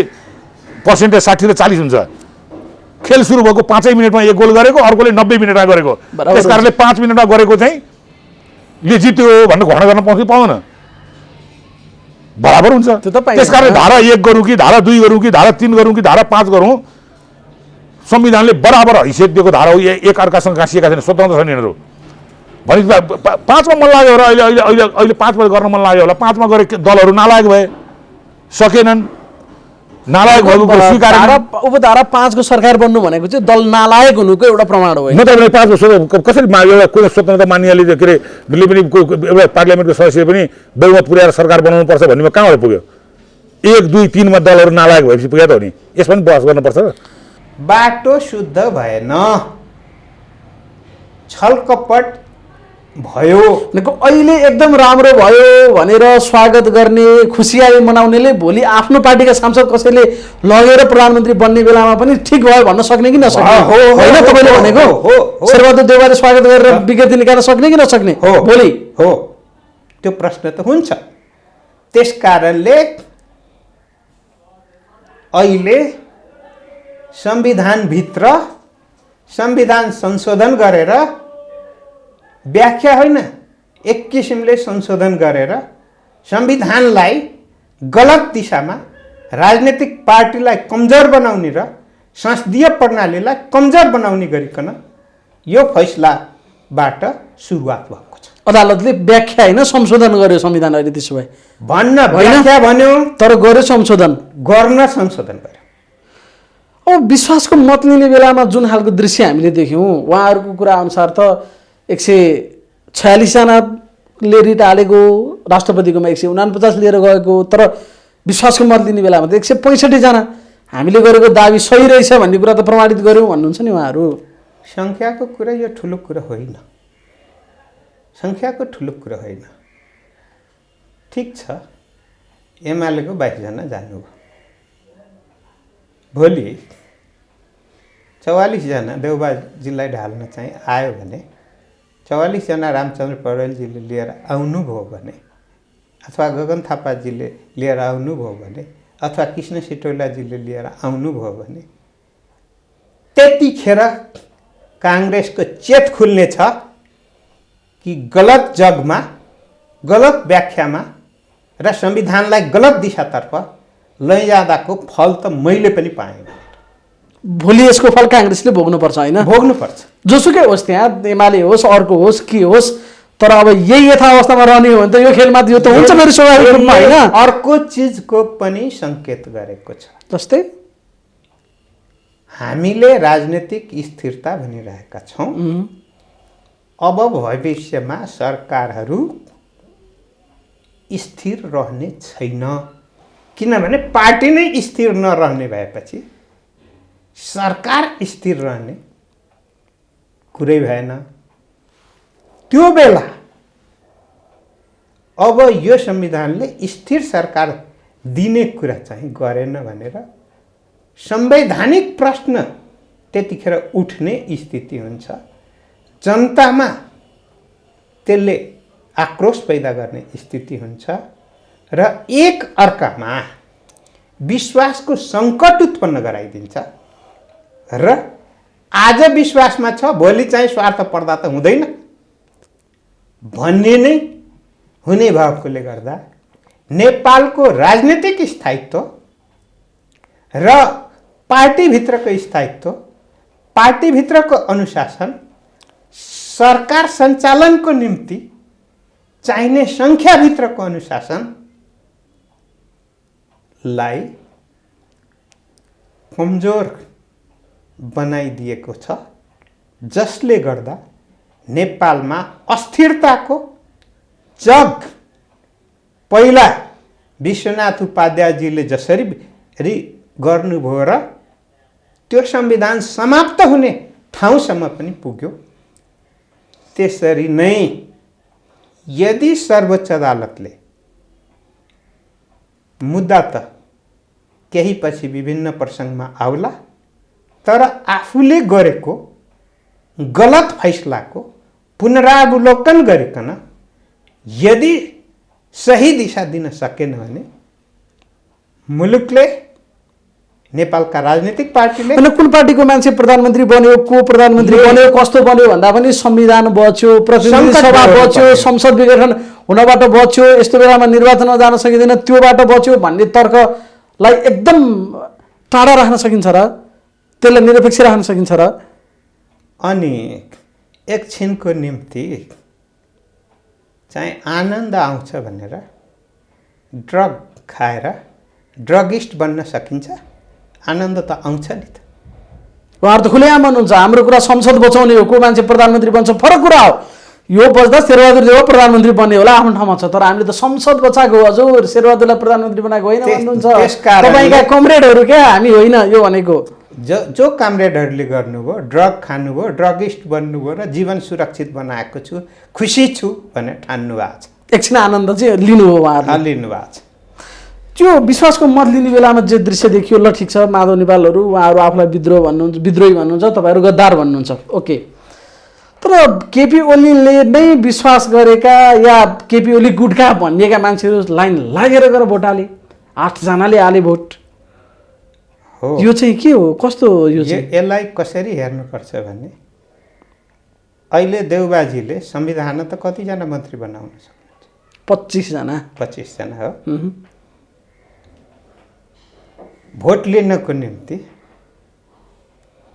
A: पर्सेन्टेज 60 र 40 हुन्छ। खेल सुरु भएको 5 मिनटमा 1 गोल गरेको, अर्कोले 90 मिनटमा गरेको, त्यस कारणले 5 मिनटमा गरेको चाहिँ ले जित्यो भनेर घोषणा गर्न पाउँछ कि पाउँदैन? बराबर हुन्छ। त्यस कारणले धारा 1 गरौँ कि धारा 2 गरौँ कि धारा 3 गरौँ कि धारा 5 गरौँ, संविधानले बराबर हैसियत दिएको धारा हो। एक अर्कासँग गाँसिएका छैन, स्वतन्त्र छन् यिनीहरू। भने 5 मा मन लाग्यो र अहिले 5 मा गर्न मन लाग्यो होला, 5 मा गरे दलहरू नालायक भए, सकेनन्, नालायक भएको कुरा स्वीकार।
B: उपधारा 5 को सरकार बन्नु भनेको चाहिँ दल नालायक हुनुको एउटा प्रमाण हो।
A: म त 5 कसरी एउटा कुनै स्वतन्त्रता मान्नेले के अरे पनि एउटा पार्लियामेन्टको सदस्यले पनि बहुमत पुर्याएर सरकार बनाउनु पर्छ भन्नेमा कहाँबाट पुग्यो? 1, 2, 3 मा दलहरू नालायक भएपछि पुग्यो त हो नि, यसमा पनि बहस गर्नुपर्छ।
C: बाटो शुद्ध भएन, छलकपट भयो,
B: अहिले एकदम राम्रो भयो भनेर स्वागत गर्ने, खुसियाली मनाउनेले भोलि आफ्नो पार्टीका सांसद कसैले लगेर प्रधानमन्त्री बन्ने बेलामा पनि ठिक भयो भन्न सक्ने कि नसक्ने होइन? तपाईँले भनेको शेरबहादुर देउवाले स्वागत गरेर विज्ञप्ति निकाल्न सक्ने कि नसक्ने भोलि?
C: हो, त्यो प्रश्न त हुन्छ। त्यस कारणले अहिले संविधानभित्र संविधान संशोधन गरेर व्याख्या होइन, एक किसिमले संशोधन गरेर संविधानलाई गलत दिशामा, राजनीतिक पार्टीलाई कमजोर बनाउने र संसदीय प्रणालीलाई कमजोर बनाउने गरिकन यो फैसलाबाट सुरुवात भएको छ।
B: अदालतले व्याख्या होइन संशोधन गर्यो संविधान अहिले, त्यसो भए
C: भन्न व्याख्या भन्यो
B: तर गर्यो संशोधन,
C: गर्न संशोधन गर्यो।
B: अब विश्वासको मत लिने बेलामा जुन खालको दृश्य हामीले देख्यौँ, उहाँहरूको कुरा अनुसार त 146 जनाले रिट हालेको, राष्ट्रपतिकोमा 149 लिएर गएको, तर विश्वासको मत लिने बेलामा त 165 जना हामीले गरेको दाबी सही रहेछ भन्ने कुरा त प्रमाणित गर्यौँ भन्नुहुन्छ नि उहाँहरू।
C: सङ्ख्याको कुरा यो ठुलो कुरा होइन, सङ्ख्याको ठुलो कुरा होइन। ठिक छ, एमालेको 22 जना जानुभयो, भोलि 44 जना देउबाजीलाई ढाल्न चाहिँ आयो भने 44 जना रामचन्द्र पौडेलजीले लिएर आउनुभयो भने अथवा गगन थापाजीले लिएर आउनुभयो भने अथवा कृष्ण सिटौलाजीले लिएर आउनुभयो भने त्यतिखेर काङ्ग्रेसको चेत खुल्नेछ कि गलत जगमा गलत व्याख्यामा र संविधानलाई गलत दिशातर्फ लैजाँदाको फल त मैले पनि पाएँ।
B: भोलि यसको फल काङ्ग्रेसले भोग्नुपर्छ होइन?
C: भोग्नुपर्छ।
B: जोसुकै होस्, त्यहाँ एमाले होस्, अर्को होस्, के होस्, तर अब यही यथावस्थामा रहने हो भने त यो खेलमा यो त हुन्छ मेरो स्वाभाविक रूपमा होइन।
C: अर्को चिजको पनि सङ्केत गरेको छ।
B: जस्तै
C: हामीले राजनीतिक स्थिरता भनिरहेका छौँ। अब भविष्यमा सरकारहरू स्थिर रहने छैन, किनभने पार्टी नै स्थिर नरहने भएपछि सरकार स्थिर रहने कुरै भएन। त्यो बेला अब यो संविधानले स्थिर सरकार दिने कुरा चाहिँ गरेन भनेर संवैधानिक प्रश्न त्यतिखेर उठ्ने स्थिति हुन्छ। जनतामा त्यसले आक्रोश पैदा गर्ने स्थिति हुन्छ र एक अर्कामा विश्वासको सङ्कट उत्पन्न गराइदिन्छ र आज विश्वासमा छ भोलि चाहिँ स्वार्थ पर्दा त हुँदैन भन्ने नै हुने भएकोले गर्दा नेपालको राजनीतिक स्थायित्व र पार्टीभित्रको स्थायित्व, पार्टीभित्रको अनुशासन, सरकार सञ्चालनको निम्ति चाहिने सङ्ख्याभित्रको अनुशासनलाई कमजोर बनाइदिएको छ, जसले गर्दा नेपालमा अस्थिरताको जग पहिला विश्वनाथ उपाध्यायजीले जसरी गर्नुभयो र त्यो संविधान समाप्त हुने ठाउँसम्म पनि पुग्यो, त्यसरी नै यदि सर्वोच्च अदालतले मुद्दा त केही पछि विभिन्न प्रसङ्गमा आउला, तर आफूले गरेको गलत फैसलाको पुनरावलोकन गरिकन यदि सही दिशा दिन सकेन भने मुलुकले, नेपालका राजनीतिक पार्टीले,
B: कुन पार्टीको मान्छे प्रधानमन्त्री बन्यो, को प्रधानमन्त्री बन्यो, कस्तो बन्यो भन्दा पनि संविधान बच्यो, प्रतिनिधि सभा बच्यो, संसद विघटन हुनबाट बच्यो, यस्तो बेलामा निर्वाचनमा जान सकिँदैन त्योबाट बच्यो भन्ने तर्कलाई एकदम टाढा राख्न सकिन्छ र त्यसलाई निरपेक्ष राख्न सकिन्छ र
C: अनि एकछिनको निम्ति चाहिँ आनन्द आउँछ भनेर ड्रग खाएर ड्रगिस्ट बन्न सकिन्छ? आनन्द त आउँछ नि त।
B: उहाँहरू त खुलेआम भन्नुहुन्छ हाम्रो कुरा संसद बचाउने हो, को मान्छे प्रधानमन्त्री बन्छ फरक कुरा हो। यो बच्दा शेरबहादुर देउवा प्रधानमन्त्री बन्ने होला, आफ्नो ठाउँमा छ, तर हामीले त संसद बचाएको हजुर, शेरबहादुरलाई प्रधानमन्त्री बनाएको होइन भन्नुहुन्छ तपाईँका कमरेडहरू क्या, हामी होइन यो भनेको।
C: जो कमरेडहरूले गर्नुभयो, ड्रग खानुभयो, ड्रगिस्ट बन्नुभयो र जीवन सुरक्षित बनाएको छु, खुसी छु भनेर ठान्नु भएको छ।
B: एकछिन आनन्द चाहिँ लिनुभयो उहाँहरूले,
C: लिनुभएको छ।
B: त्यो विश्वासको मत लिने बेलामा जे दृश्य देखियो, ल ठिक छ, माधव नेपालहरू उहाँहरू आफूलाई विद्रोही भन्नुहुन्छ, तपाईँहरू गद्दार भन्नुहुन्छ, ओके। तर केपी ओलीले नै विश्वास गरेका या केपी ओली गुटका भनिएका मान्छेहरू लाइन लागेर गएर भोट हाले, 8 जनाले हाले भोट। यो चाहिँ के हो, कस्तो यो चाहिँ?
C: यसलाई कसरी हेर्नुपर्छ भने अहिले देउबाजीले संविधान त कतिजना मन्त्री बनाउन सक्नुहुन्छ?
B: 25 जना।
C: 25 जना हो। भोट लिनको निम्ति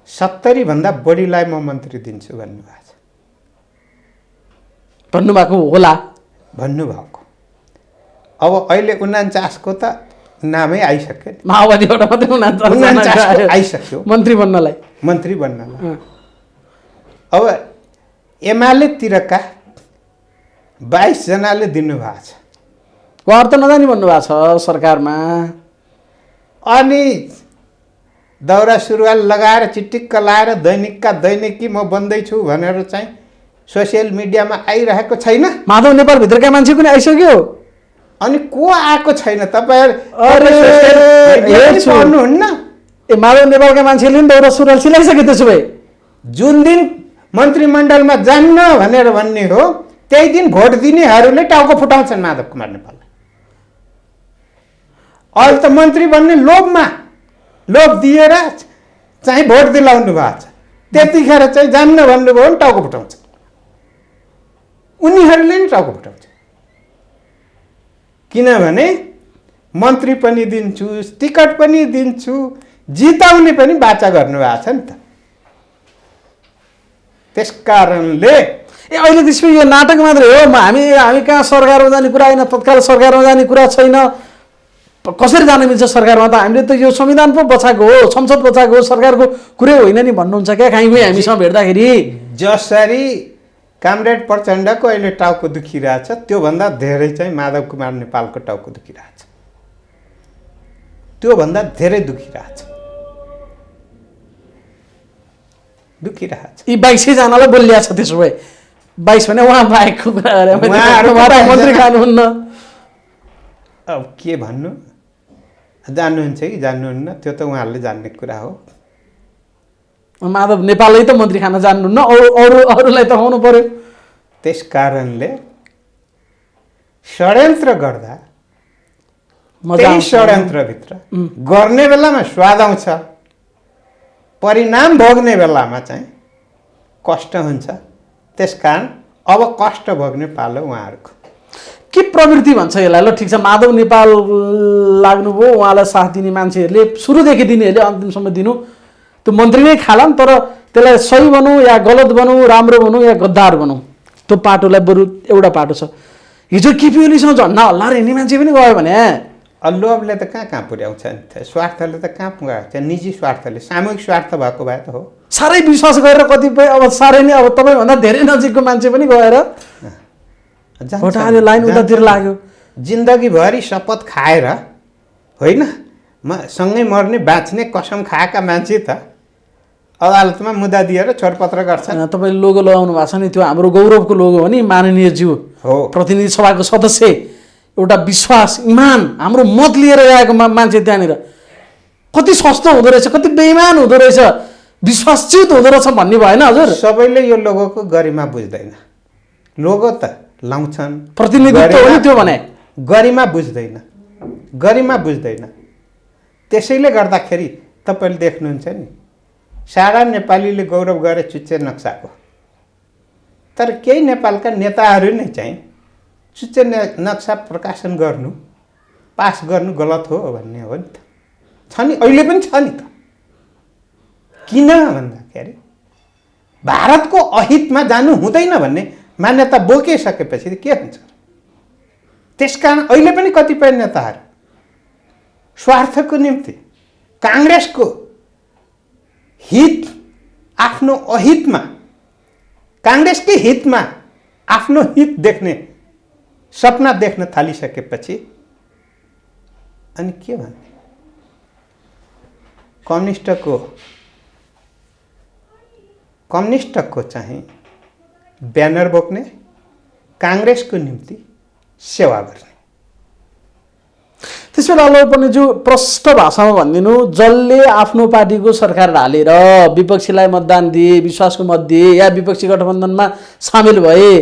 C: 70 भन्दा बढीलाई म मन्त्री दिन्छु भन्नुभएको छ।
B: भन्नुभएको होला,
C: भन्नुभएको। अब अहिले 49 को त नामै आइसक्यो,
B: माओवादीबाट मात्रै 49
C: आइसक्यो
B: मन्त्री बन्नलाई।
C: अब एमालेतिरका 22 जनाले दिनुभएको छ।
B: उहाँहरू त नजानी भन्नुभएको छ सरकारमा।
C: अनि दौरा सुरुवाल लगाएर चिटिक्क लाएर दैनिकका दैनिकी म बन्दैछु भनेर चाहिँ सोसियल मिडियामा आइरहेको छैन।
B: माधव नेपालभित्रका मान्छे पनि आइसक्यो।
C: अनि को आएको छैन? तपाईँहरू
B: पढ्नुहुन्न? माधव नेपालका मान्छेले नि दौरा सुरुवाल सिलाइसके त्यसो भए
C: जुन दिन मन्त्रीमण्डलमा जान्न भनेर भन्ने हो त्यही दिन भोट दिनेहरूले टाउको फुटाउँछन् माधव कुमार नेपाललाई। अहिले त मन्त्री बन्ने लोभ दिएर चाहिँ भोट दिलाउनु भएको छ, त्यतिखेर चाहिँ जान्न भन्नुभयो भने टाउको फुटाउँछ, उनीहरूले नि टाउको फुटाउँछ। किनभने मन्त्री पनि दिन्छु, टिकट पनि दिन्छु, जिताउने पनि बाचा गर्नुभएको छ नि त। त्यस कारणले
B: अहिले त्यसमा यो नाटक मात्रै हो। हामी कहाँ सरकारमा जाने कुरा होइन, तत्काल सरकारमा जाने कुरा छैन। कसरी जान मिल्छ सरकारमा? त हामीले त यो संविधान पो बचाएको हो, संसद बचाएको हो, सरकारको कुरै होइन नि भन्नुहुन्छ क्या काहीँ गई हामीसँग भेट्दाखेरि।
C: जसरी कामरेड प्रचण्डको अहिले टाउको दुखिरहेछ त्योभन्दा धेरै चाहिँ माधव कुमार नेपालको टाउको दुखिरहेछ, त्योभन्दा धेरै दुखिरहेछ।
B: यी 22 जनालाई बोलिया छ। त्यसो भए 22 भने उहाँ बाहेकको कुरा गरे, मन्त्री खानुहुन्न।
C: अब के भन्नु, जान्नुहुन्छ कि जान्नुहुन्न त्यो त उहाँहरूले जान्ने कुरा हो।
B: माधव नेपाललाई त मन्त्री खान जान्नुहुन्न, अरूलाई त खुवाउनु पर्यो।
C: त्यस कारणले षड्यन्त्र गर्दा त्यही षड्यन्त्रभित्र गर्ने बेलामा स्वाद आउँछ, परिणाम भोग्ने बेलामा चाहिँ कष्ट हुन्छ। त्यसकारण अब कष्ट भोग्ने पालो उहाँहरूको।
B: के प्रवृत्ति भन्छ यसलाई? ल ठिक छ, माधव नेपाल लाग्नुभयो, उहाँलाई साथ दिने मान्छेहरूले सुरुदेखि दिनेहरूले अन्तिमसम्म दिनु, त्यो मन्त्री नै खालान्, तर त्यसलाई सही भनौँ या गलत भनौँ, राम्रो भनौँ या गद्दार भनौँ, त्यो पाटोलाई बरु एउटा पाटो छ। हिजो केपी ओलीसँग झन्डा हल्लाएर हिँड्ने मान्छे पनि गयो भने
C: लोभले त कहाँ पुर्याउँछ नि, स्वार्थले त कहाँ पुर्याउँछ? निजी स्वार्थले, सामूहिक स्वार्थ भएको भए त हो।
B: साह्रै विश्वास गरेर कतिपय अब साह्रै नै अब तपाईँभन्दा धेरै नजिकको मान्छे पनि गएर भोटाले लाइन उतातिर लाग्यो।
C: जिन्दगीभरि शपथ खाएर होइन, म सँगै मर्ने बाँच्ने कसम खाएका मान्छे त अदालतमा मुद्दा दिएर छोडपत्र गर्छन्।
B: तपाईँले लोगो लगाउनु भएको छ नि, त्यो हाम्रो गौरवको लोगो हो नि, माननीय ज्यू
C: हो, प्रतिनिधि
B: सभाको सदस्य, एउटा विश्वास इमान हाम्रो मत लिएर गएको मान्छे त्यहाँनिर। कति सस्तो हुँदो रहेछ, कति बेइमान हुँदो रहेछ, विश्वासच्युत हुँदो रहेछ भन्ने भएन हजुर?
C: सबैले यो लोगोको गरिमा बुझ्दैन। लोगो त लाउँछन्,
B: प्रतिनिधित्व हो नि त्यो भने,
C: गरिमा बुझ्दैन, गरिमा बुझ्दैन। त्यसैले गर्दाखेरि तपाईँले देख्नुहुन्छ नि, सारा नेपालीले गौरव गरे चुच्चे नक्साको, तर केही नेपालका नेताहरू नै चाहिँ चुच्चे नक्सा प्रकाशन गर्नु, पास गर्नु गलत हो भन्ने हो नि त। छ नि, अहिले पनि छ नि त। किन भन्दाखेरि भारतको अहितमा जानु हुँदैन भन्ने मान्यता बोकिसकेपछि के हुन्छ? त्यसकारण अहिले पनि कतिपय नेताहरू स्वार्थको निम्ति काङ्ग्रेसको हित आफ्नो अहितमा, काङ्ग्रेसकै हितमा आफ्नो हित देख्ने सपना देख्न थालिसकेपछि अनि के भन्ने? कम्युनिस्टको चाहिँ ब्यानर बोक्ने, काङ्ग्रेसको निम्ति सेवा गर्ने।
B: त्यसबेला अल्लाहपनिज्यू प्रष्ट भाषामा भनिदिनु, जसले आफ्नो पार्टीको सरकार ढालेर विपक्षीलाई मतदान दिए, विश्वासको मत दिए, या विपक्षी गठबन्धनमा सामेल भए,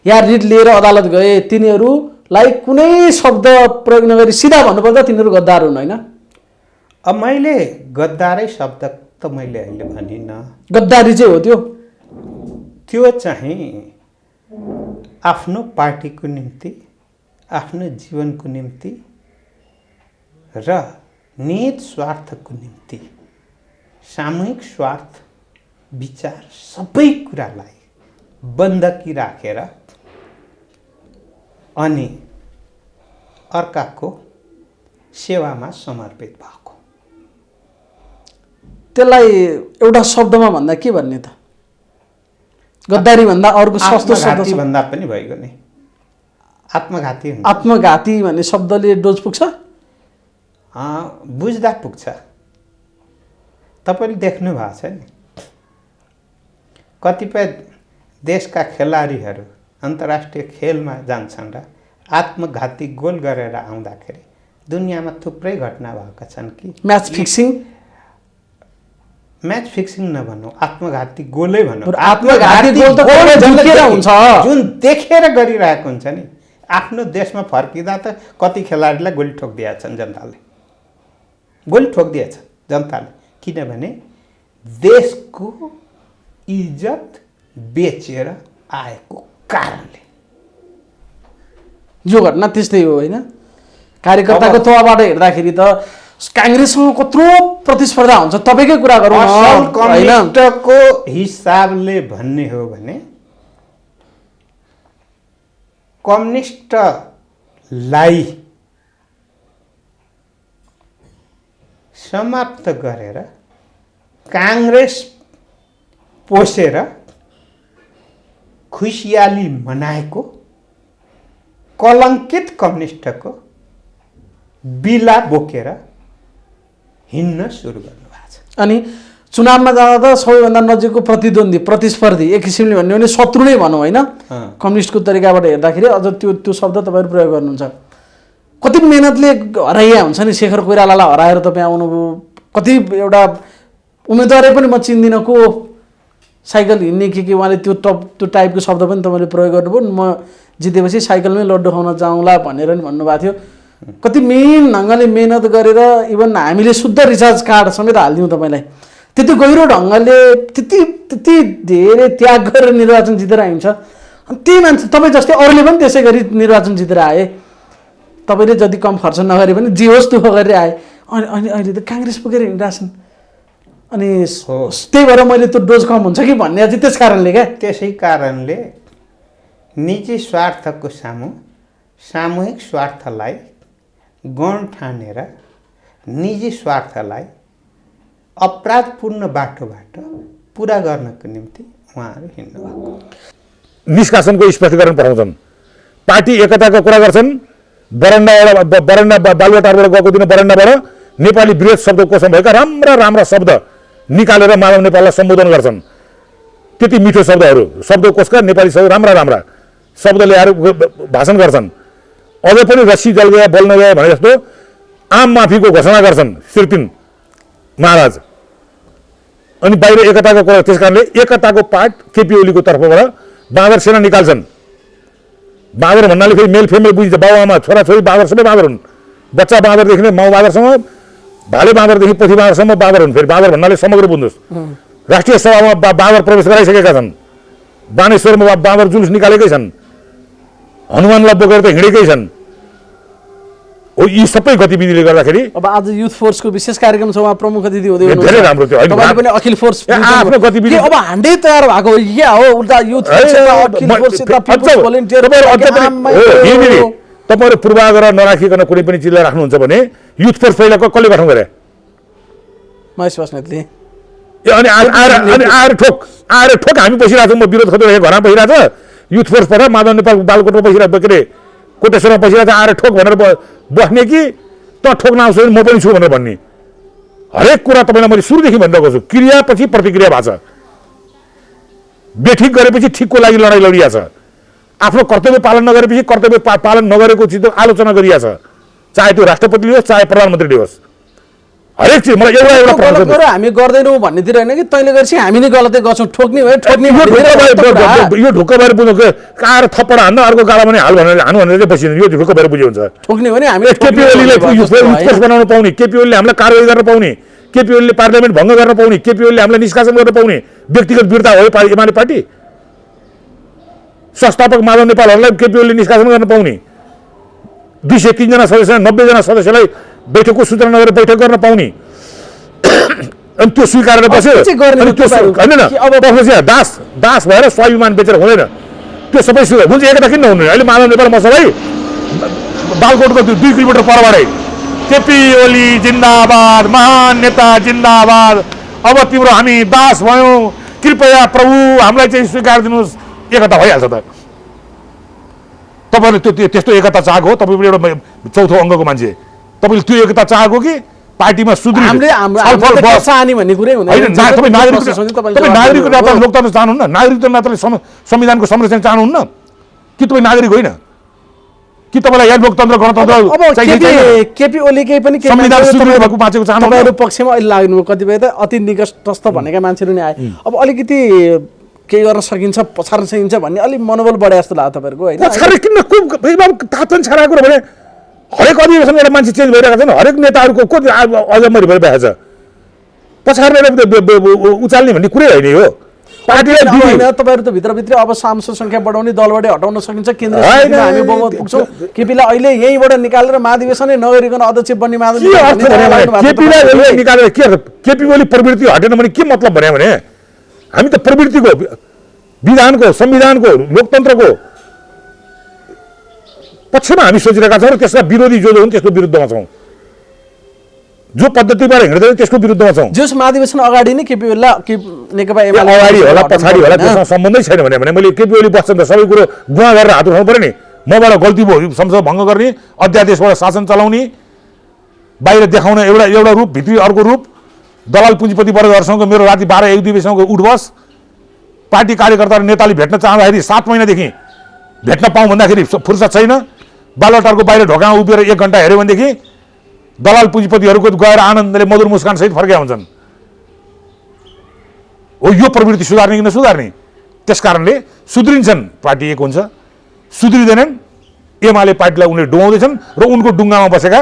B: या रिट लिएर अदालत गए, तिनीहरूलाई कुनै शब्द प्रयोग नगरी सिधा भन्नुपर्दा तिनीहरू गद्दार हुन् होइन?
C: अब मैले गद्दारै शब्द त मैले अहिले भनिनँ।
B: गद्दारी चाहिँ हो
C: त्यो चाहिँ आफ्नो पार्टीको निम्ति, आफ्नो जीवनको निम्ति र निहित स्वार्थको निम्ति सामूहिक स्वार्थ विचार सबै कुरालाई बन्दकी राखेर अनि अर्काको सेवामा समर्पित भएको।
B: त्यसलाई एउटा शब्दमा भन्दा के भन्ने त? गद्दारी भन्दा अर्को सस्तो शब्द
C: भन्दा पनि भइगयो नि, आत्मघाती।
B: आत्मघाती भन्ने शब्दले डोज पुग्छ?
C: बुझ्दा पुग्छ। तपाईँले देख्नु भएको छ नि, कतिपय देशका खेलाडीहरू अन्तर्राष्ट्रिय खेलमा जान्छन् र आत्मघाती गोल गरेर आउँदाखेरि दुनियाँमा थुप्रै घटना भएका छन् कि
B: म्याच फिक्सिङ
C: म्याच फिक्सिङ नभनौँ, आत्मघाती गोलै भनौँ।
B: आत्मघाती गोल त कसले झल्केर हुन्छ।
C: जुन देखेर गरिरहेको हुन्छ नि, आफ्नो देशमा फर्किँदा त कति खेलाडीलाई गोली ठोकिदिएछन् जनताले, गोली ठोकिदिएछ जनताले, किनभने देशको इज्जत बेचेर आएको कारणले।
B: यो घटना त्यस्तै हो होइन। कार्यकर्ताको तहबाट हेर्दाखेरि त काङ्ग्रेससँग कत्रो प्रतिस्पर्धा हुन्छ, तपाईँकै कुरा गरौँ
C: असल
B: होइन।
C: कम्युनिस्टको हिसाबले भन्ने हो भने कम्युनिस्टलाई समाप्त गरेर काङ्ग्रेस पोसेर खुसियाली मनाएको कलङ्कित कम्युनिस्टको बिला बोकेर हिँड्न सुरु गर्नुभएको छ।
B: अनि चुनावमा जाँदा त सबैभन्दा नजिकको प्रतिद्वन्दी प्रतिस्पर्धी एक किसिमले भन्यो भने शत्रु नै भनौँ होइन। कम्युनिस्टको तरिकाबाट हेर्दाखेरि अझ त्यो शब्द तपाईँहरू प्रयोग गर्नुहुन्छ। कति मेहनतले हराइया हुन्छ नि, शेखर कोइरालालाई हराएर तपाईँ आउनुभयो, कति एउटा उम्मेदवारै पनि म चिन्दिनँ को साइकल हिँड्ने के उहाँले त्यो टाइपको शब्द पनि तपाईँले प्रयोग गर्नुभयो। म जितेपछि साइकलमै लड्डु खुवाउन जाउँला भनेर नि भन्नुभएको थियो। कति मेन ढङ्गले मेहनत गरेर इभन हामीले शुद्ध रिचार्ज कार्ड समेत हालिदिउँ तपाईँलाई, त्यति गहिरो ढङ्गले त्यति धेरै त्याग गरेर निर्वाचन जितेर आइन्छ। अनि त्यही मान्छे तपाईँ जस्तै अरूले पनि त्यसै गरी निर्वाचन जितेर आए, तपाईँले जति कम खर्च नगरे पनि जे होस् दुःख गरेर आए। अनि अहिले त काङ्ग्रेस पुगेर हिँडिरहेछन्। अनि त्यही भएर मैले त्यो डोज कम हुन्छ कि भन्ने चाहिँ त्यस कारणले क्या,
C: त्यसै कारणले निजी स्वार्थको सामूहिक स्वार्थलाई गौण ठानेर निजी स्वार्थलाई अपराधपूर्ण बाटोबाट पुरा गर्नको निम्ति उहाँहरू हिँड्नुभएको।
A: निष्कासनको स्पष्टीकरण पठाउँछन्, पार्टी एकताको कुरा गर्छन्, बरन्डा बालुवाटारबाट गएको दिन बरन्डाबाट नेपाली वृहत शब्दकोशमा भएका राम्रा शब्द निकालेर माधव नेपाललाई सम्बोधन गर्छन्। त्यति मिठो शब्दहरू शब्दकोशका नेपाली शब्द राम्रा शब्द ल्याएर भाषण गर्छन्। अझै पनि रस्सी जल गया बल नगया भने जस्तो आम माफीको घोषणा गर्छन् श्री महाराज। अनि बाहिर एकताको कुरा, त्यस कारणले एकताको पाठ केपी ओलीको तर्फबाट बाँदर सेना निकाल्छन्। बाँदर भन्नाले फेरि मेल फेमेल बुझिन्छ, बाबुआमा छोराछोरी बाँदर सबै बाँदर हुन्। बच्चा बाँदरदेखि नै माउ बाँदरसँग, भाले बाँदरदेखि पोथी बाँदरसम्म बाँदर हुन्। फेरि बाँदर भन्नाले समग्र बुझ्नुहोस्। राष्ट्रिय सभामा बाँदर प्रवेश गराइसकेका छन्, बानेश्वरमा बाँदर जुलुस निकालेकै छन्, हनुमानलाई बोकेर त हिँडेकै छन्। यी सबै गतिविधिले गर्दाखेरि
B: अब आज युथ फोर्सको विशेष कार्यक्रम छ, उहाँ प्रमुख अतिथि हुँदै हुनुहुन्छ।
A: धेरै राम्रो थियो।
B: तपाईले पनि अखिल फोर्स
A: आफ्नो गतिविधि
B: अब हान्डै तयार भएको हो या हो, उल्टा युथ फोर्स अखिल फोर्स पिपल्स भोलिन्टियर
A: तपाईहरु पूर्वाग्रह नराखिकन कुनै पनि चिजलाई राख्नुहुन्छ भने युथ फोर्स पहिला कसले गठन गरे?
B: महेश बस्नेतले।
A: अनि आएर ठोक हामी बसिरहेछौँ, म विरोध गर्दै घरमा बसिरहेछ, युथ फोर्स पर माधव नेपाल बालकोटमा बसिरहेको के अरे कोटेश्वरमा बसिरहेछ, आएर ठोक भनेर बस्ने कि त ठोक्न आउँछ म पनि छु भनेर भन्ने? हरेक कुरा तपाईँलाई मैले सुरुदेखि भनिरहेको छु, क्रियापछि प्रतिक्रिया भएको छ। बेठिक गरेपछि ठिकको लागि लडाइँ लडिया छ, आफ्नो कर्तव्य पालन नगरेपछि कर्तव्य पालन नगरेको चिज आलोचना गरिया छ, चाहे त्यो राष्ट्रपतिले होस् चाहे प्रधानमन्त्रीले होस्। हरेक चिज मलाई एउटा
B: हामी गर्दैनौँ भन्नेतिर होइन कि तैँले गरेपछि हामी नै गलतै गर्छौँ, ठोक्ने भयो ठोक्ने
A: यो ढुक्क भएर बुझ्नु आएर थप्पड हान्न अर्को गाडा भने हाल भनेर हानु भनेर चाहिँ बसिनु, यो ढुक्क भएर बुझ्यो हुन्छ।
B: ठोक्ने भने हामी
A: केपी ओलीलाई बनाउन पाउने, केपी ओलीले हामीलाई कारवाही गर्न पाउने, केपी ओलीले पार्लियामेन्ट भङ्ग गर्न पाउने, केपी ओलीले हामीलाई निष्कासन गर्न पाउने व्यक्तिगत वीरता हो एमाले पार्टी? संस्थापक माधव नेपालहरूलाई केपी ओलीले निष्कासन गर्न पाउने, 203 जना सदस्य 90 जना सदस्यलाई बैठकको सूचना नगरेर बैठक गर्न पाउने, अनि त्यो स्वीकारेर बस्यो। होइन अब दास भएर स्वाभिमान बेचेर हुँदैन, त्यो सबै हुन्छ। एकता किन नहुने? अहिले माधव नेपाल मसलाई बालकोटको 2 किलोमिटर परबाटै केपी ओली जिन्दाबाद, महान नेता जिन्दाबाद, अब तिम्रो हामी दास भयौँ, कृपया प्रभु हामीलाई चाहिँ स्वीकार दिनुहोस्, एकता भइहाल्छ त। तपाईँले त्यस्तो एकता चाहेको हो? तपाईँ पनि एउटा चौथो अङ्गको मान्छे, तपाईँले त्यो एकता चाहेको कि पार्टीमा सुदृढ नागरिक नाताले लोकतन्त्र चाहनुहुन्न? नागरिक नाताले संविधानको संरक्षण चाहनुहुन्न कि तपाईँ नागरिक होइन? कि तपाईँलाई यहाँ लोकतन्त्र गणतन्त्र
B: अब
A: चाहिन्छ छैन?
B: केपी ओलीकै पनि केही
A: संविधान
B: मान्छेहरू
A: सुदृढ
B: तपाईँ-
A: भएको बाँचेको चाहनु
B: तपाईँहरू पक्षमा अहिले लाग्नु कतिपय त अति निकटस्थ भनेका मान्छेहरू नै आए। अब अलिकति केही गर्न सकिन्छ पछार्न सकिन्छ भन्ने अलिक मनोबल बढे जस्तो लाग्यो तपाईँहरूको होइन?
A: पछाडि किन थाहा पनि छाडा कुरो भने हरेक अधिवेशन एउटा मान्छे चेन्ज भइरहेको छ नि, हरेक नेताहरूको को अजम्मरी भइरहेको छ। पछाडि उचाल्ने भन्ने कुरै होइन यो। पार्टीलाई दिने
B: होइन, तपाईँहरू त भित्रभित्रै अब सांसद सङ्ख्या बढाउने दलबाटै हटाउन सकिन्छ, केन्द्रीय समितिमा हामी बहुमत पुग्छौँ, केपीलाई अहिले यहीँबाट निकालेर महाधिवेशनै नगरिकन अध्यक्ष बन्ने
A: के अर्थ भने केपीलाई यसले निकालेर के अर्थ? केपी ओली प्रवृत्ति हटेन भने के मतलब भन्यो भने हामी त प्रवृत्तिको, विधानको, संविधानको, लोकतन्त्रको पक्षमा हामी सोचिरहेका छौँ र त्यसका विरोधी जो हुन् त्यसको विरुद्धमा छौँ, जो पद्धतिबाट हिँड्दैन त्यसको विरुद्धमा छौँ।
B: जस महाधिवेशन अगाडि नै केपी ओलीलाई नेकपा
A: अगाडि होला पछाडि होला त्यसमा सम्बन्धै छैन भने मैले केपी ओली बस्छन् त सबै कुरो गुवा गरेर हात उठाउनु पऱ्यो नि। मबाट गल्ती भयो संसद भङ्ग गर्ने, अध्यादेशबाट शासन चलाउने, बाहिर देखाउन एउटा रूप, भित्री अर्को रूप, दलाल पुँजीपति वर्गहरूसँग मेरो राति 12-1 बजीसम्मको उठबस, पार्टी कार्यकर्ता र नेताले भेट्न चाहँदाखेरि 7 महिनादेखि भेट्न पाऊँ भन्दाखेरि फुर्सद छैन, बालटारको बाहिर ढोकामा उभिएर 1 घन्टा हेऱ्यो भनेदेखि दलाल पुँजीपतिहरूको गएर आनन्दले मधुर मुस्कान सहित फर्केका हुन्छन्। हो यो प्रवृत्ति सुधार्ने कि नसुधार्ने? त्यस कारणले सुध्रिन्छन् पार्टी एक हुन्छ, सुध्रिँदैनन् एमाले पार्टीलाई उनले डुबाउँदैछन् र उनको डुङ्गामा बसेका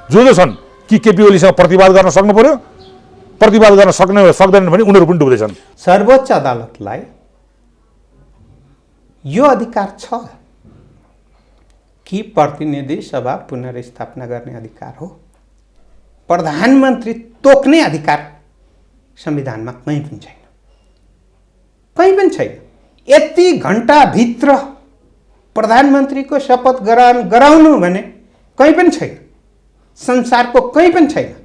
A: जो छन् कि केपी ओलीसँग प्रतिवाद गर्न सक्नु पर्यो, प्रतिवाद गर्न सक्दैनन् भने उनीहरू पनि डुब्दैछन्।
C: सर्वोच्च अदालतलाई यो अधिकार छ कि प्रतिनिधि सभा पुनर्स्थापना गर्ने अधिकार हो। प्रधानमन्त्री तोक्ने अधिकार संविधानमा कहीँ पनि छैन, कहीँ पनि छैन। यति घण्टाभित्र प्रधानमन्त्रीको शपथ गराउनु भने कहीँ पनि छैन, संसारको कहीँ पनि छैन।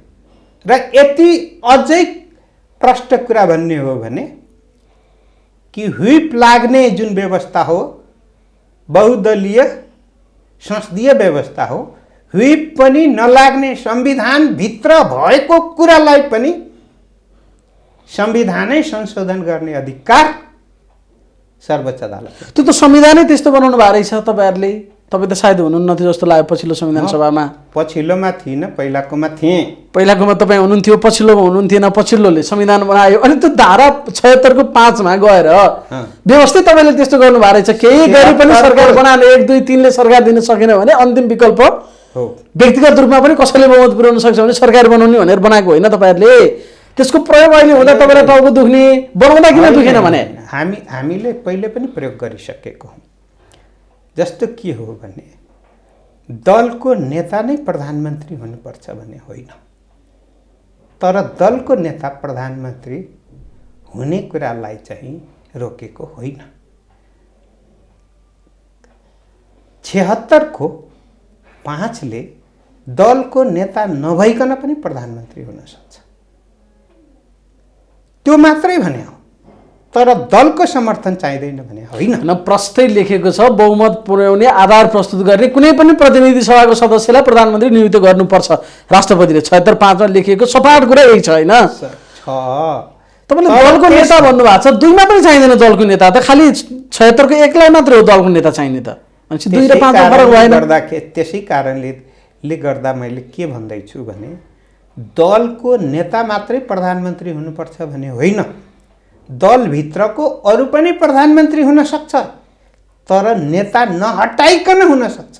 C: र यति अझै प्रष्ट कुरा भन्ने हो भने कि व्हिप लाग्ने जुन व्यवस्था हो, बहुदलीय संसदीय व्यवस्था हो, व्हिप पनि नलाग्ने संविधानभित्र भएको कुरालाई पनि संविधानै संशोधन गर्ने अधिकार सर्वोच्च अदालत।
B: त्यो त संविधानै त्यस्तो बनाउनु भएको रहेछ तपाईँहरूले। तपाईँ त सायद हुनुहुन्न थियो जस्तो लाग्यो पछिल्लो संविधान सभामा।
C: पछिल्लोमा थिइनँ, पहिलाकोमा थिएँ।
B: पहिलाकोमा तपाईँ हुनुहुन्थ्यो, पछिल्लोमा हुनुहुन्थेन। पछिल्लोले संविधान बनायो अनि त्यो धारा 76 को 5 मा गएर व्यवस्थित तपाईँले त्यस्तो गर्नु भएको रहेछ। केही गरी पनि सरकार बनाएर 1, 2, 3 ले सरकार दिन सकेन भने अन्तिम विकल्प
C: हो
B: व्यक्तिगत रूपमा पनि कसैले बहुमत पुर्याउन सक्छ भने सरकार बनाउने भनेर बनाएको होइन तपाईँहरूले। त्यसको प्रयोग अहिले हुँदा तपाईँलाई टाउको दुख्ने, बनाउँदा किन दुखेन भने
C: हामीले पहिले पनि प्रयोग गरिसकेको हौँ। जस्तो के हो भने दलको नेता नै प्रधानमन्त्री हुनुपर्छ भन्ने होइन, तर दलको नेता प्रधानमन्त्री हुने कुरालाई चाहिँ रोकेको होइन। 76 को 5 ले दलको नेता नभइकन पनि प्रधानमन्त्री हुन सक्छ, त्यो मात्रै भने हो। तर दलको समर्थन चाहिँदैन भने होइन।
B: न प्रस्तै लेखेको छ बहुमत पुर्याउने आधार प्रस्तुत गर्ने कुनै पनि प्रतिनिधि सभाको सदस्यलाई प्रधानमन्त्री नियुक्त गर्नुपर्छ राष्ट्रपतिले। 76/5 मा लेखिएको सपाट कुरा यही छ होइन? तपाईँले दलको नेता भन्नुभएको छ, 2 मा पनि चाहिँदैन दलको नेता, त खालि 76 को 1 लाई मात्रै हो दलको नेता चाहिने त। अनि 2 र 5 मा फरक भएन।
C: त्यसै कारणले गर्दा मैले के भन्दैछु भने दलको नेता मात्रै प्रधानमन्त्री हुनुपर्छ भने होइन, दलभित्रको अरू पनि प्रधानमन्त्री हुन सक्छ, तर नेता नहटाइकन हुन सक्छ,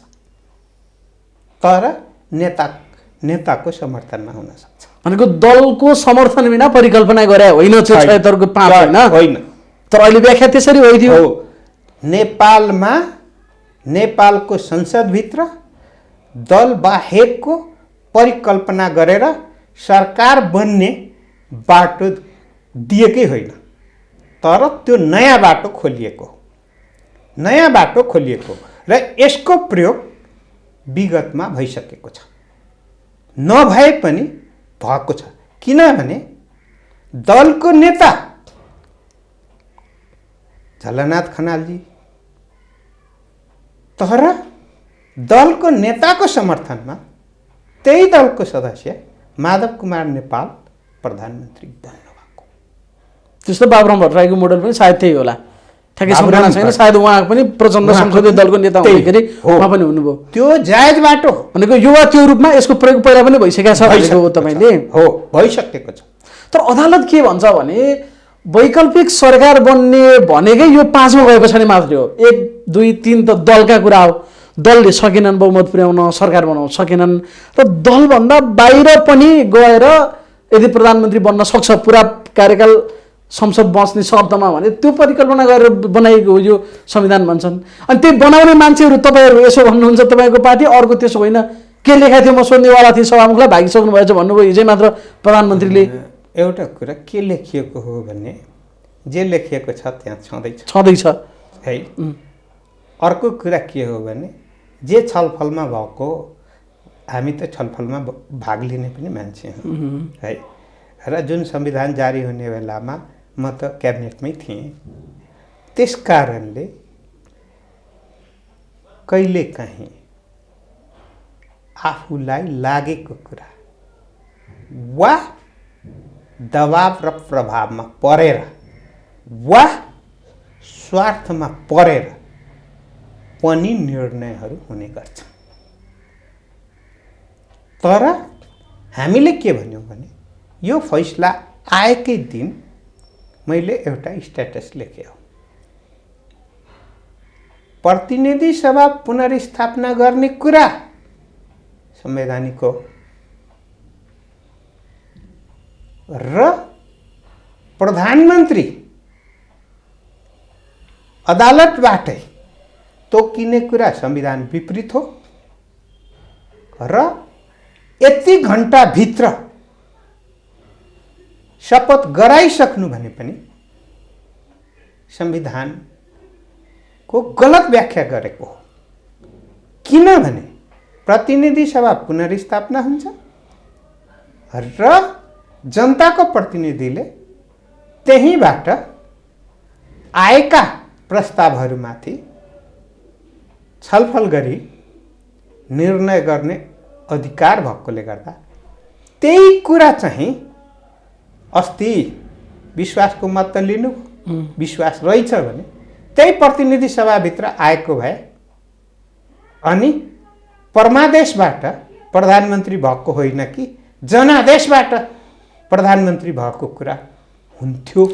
C: तर नेताको समर्थनमा हुन सक्छ।
B: भनेको दलको समर्थन बिना परिकल्पना गरे होइन 76 को 5 होइन। तर अहिले व्याख्या त्यसरी ହୋଇथ्यो।
C: नेपालमा नेपालको संसदभित्र दल बाहेकको परिकल्पना गरेर सरकार बन्ने बाटो दिएकै होइन, तर त्यो नयाँ बाटो खोलिएको, नयाँ बाटो खोलिएको र यसको प्रयोग विगतमा भइसकेको छ, नभए पनि भएको छ। किनभने दलको नेता झलनाथ खनालजी, तर दलको नेताको समर्थनमा त्यही दलको सदस्य माधव कुमार नेपाल प्रधानमन्त्री बन्नुभएको।
B: त्यस्तो बाबुराम भट्टराईको मोडल पनि सायद त्यही होला। ठ्याक्कै सम्भावना छैन। सायद उहाँ पनि प्रचण्ड संसदीय दलको नेता हुँदाखेरि उहाँ पनि हुनुभयो।
C: त्यो जायज बाटो
B: भनेको युवा त्यो रूपमा यसको प्रयोग पहिला पनि भइसकेको छ भनेको हो तपाईँले।
C: हो, भइसकेको छ।
B: तर अदालत के भन्छ भने वैकल्पिक सरकार बन्ने भनेकै यो 5मा गए पछाडि मात्रै हो। 1, 2, 3 त दलका कुरा हो। दलले सकेनन् बहुमत पुर्याउन, सरकार बनाउन सकेनन् र दलभन्दा बाहिर पनि गएर यदि प्रधानमन्त्री बन्न सक्छ पुरा कार्यकाल संसद बस्ने शर्तमा भने त्यो परिकल्पना गरेर बनाइएको हो यो संविधान भन्छन्। अनि त्यही बनाउने मान्छेहरू तपाईँहरू यसो भन्नुहुन्छ तपाईँको पार्टी, अर्को त्यसो होइन के लेखाएको थियो म सोध्नेवाला थिएँ सभामुखलाई भागिसक्नु भएछ भन्नुभयो हिजै मात्र प्रधानमन्त्रीले।
C: एउटा कुरा के लेखिएको हो भने जे लेखिएको छ त्यहाँ
B: छँदैछ
C: है। अर्को कुरा के हो भने जे छलफलमा भएको, हामी त छलफलमा भाग लिने पनि मान्छे हौँ है। र जुन संविधान जारी हुने बेलामा म त क्याबिनेटमै थिएँ। त्यस कारणले कहिलेकाहीँ आफूलाई लागेको कुरा वा दबाव र प्रभावमा परेर वा स्वार्थमा परेर पनि निर्णयहरू हुने गर्छ। तर हामीले के भन्यौँ भने यो फैसला आएकै दिन मैले एउटा स्ट्याटस लेखेँ हो, प्रतिनिधि सभा पुनर्स्थापना गर्ने कुरा संवैधानिक हो र प्रधानमन्त्री अदालतबाटै तोकिने कुरा संविधान विपरीत हो र यति घण्टाभित्र शपथ गराइसक्नु भने पनि संविधानको गलत व्याख्या गरेको हो। किनभने प्रतिनिधि सभा पुनर्स्थापना हुन्छ र जनताको प्रतिनिधिले त्यहीँबाट आएका प्रस्तावहरूमाथि छलफल गरी निर्णय गर्ने अधिकार भएकोले गर्दा त्यही कुरा चाहिँ अस्ति विश्वासको मत त लिनु, विश्वास रहेछ भने त्यही प्रतिनिधि सभाभित्र आएको भए अनि परमादेशबाट प्रधानमन्त्री भएको होइन कि जनादेशबाट प्रधानमन्त्री भएको कुरा हुन्थ्यो।